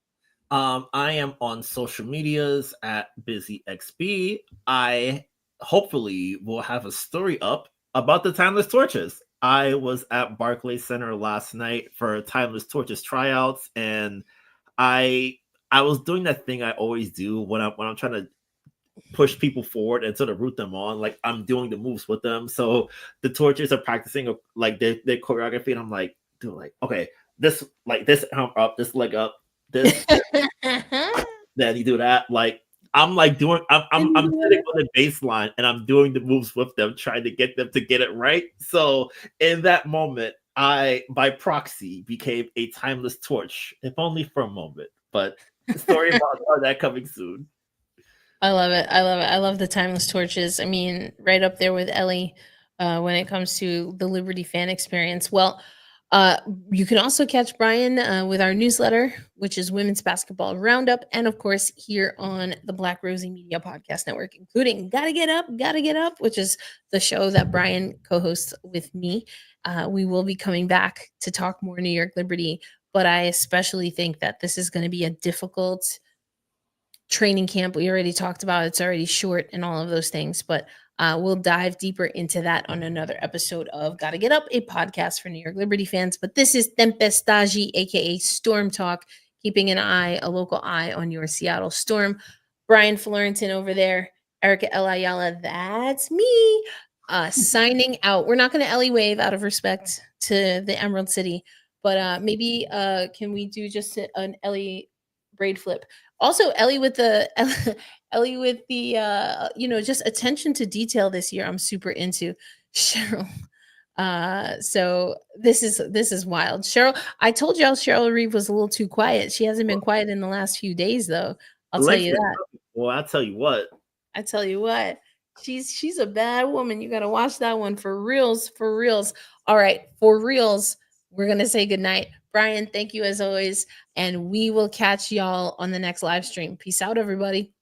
I am on social medias at BusyXB. I hopefully will have a story up about the Timeless Torches. I was at Barclays Center last night for Timeless Torches tryouts, and I I was doing that thing I always do when I'm trying to push people forward and sort of root them on. Like I'm doing the moves with them. So the torches are practicing like their choreography, and I'm like, dude, like, okay, this arm up, this leg up, this then you do that. Like I'm like doing I'm sitting on the baseline and I'm doing the moves with them, trying to get them to get it right. So in that moment, I by proxy became a timeless torch, if only for a moment. But the story about that coming soon. I love it. I love it. I love the timeless torches. I mean, right up there with Ellie when it comes to the Liberty fan experience. Well, uh, you can also catch Brian with our newsletter, which is Women's Basketball Roundup, and of course here on the Black Rosie Media Podcast Network, including Gotta Get Up, which is the show that Brian co-hosts with me. We will be coming back to talk more New York Liberty, but I especially think that this is going to be a difficult training camp. We already talked about it's already short and all of those things, but we'll dive deeper into that on another episode of Gotta Get Up, a podcast for New York Liberty fans. But this is Tempestagi, aka Storm Talk, keeping a local eye on your Seattle Storm. Brian Florentin over there, Erica El Ayala, that's me, signing out. We're not going to Ellie wave out of respect to the Emerald City, but maybe can we do just an Ellie braid flip? Also, Ellie with the Ellie with the just attention to detail this year. I'm super into Cheryl. So this is wild. Cheryl, I told y'all Cheryl Reeve was a little too quiet. She hasn't been quiet in the last few days though. I'll tell you Alexis, that. well, I tell you what, I tell you what. She's a bad woman. You got to watch that one for reals, for reals. All right, for reals. We're going to say goodnight. Brian, thank you as always. And we will catch y'all on the next live stream. Peace out, everybody.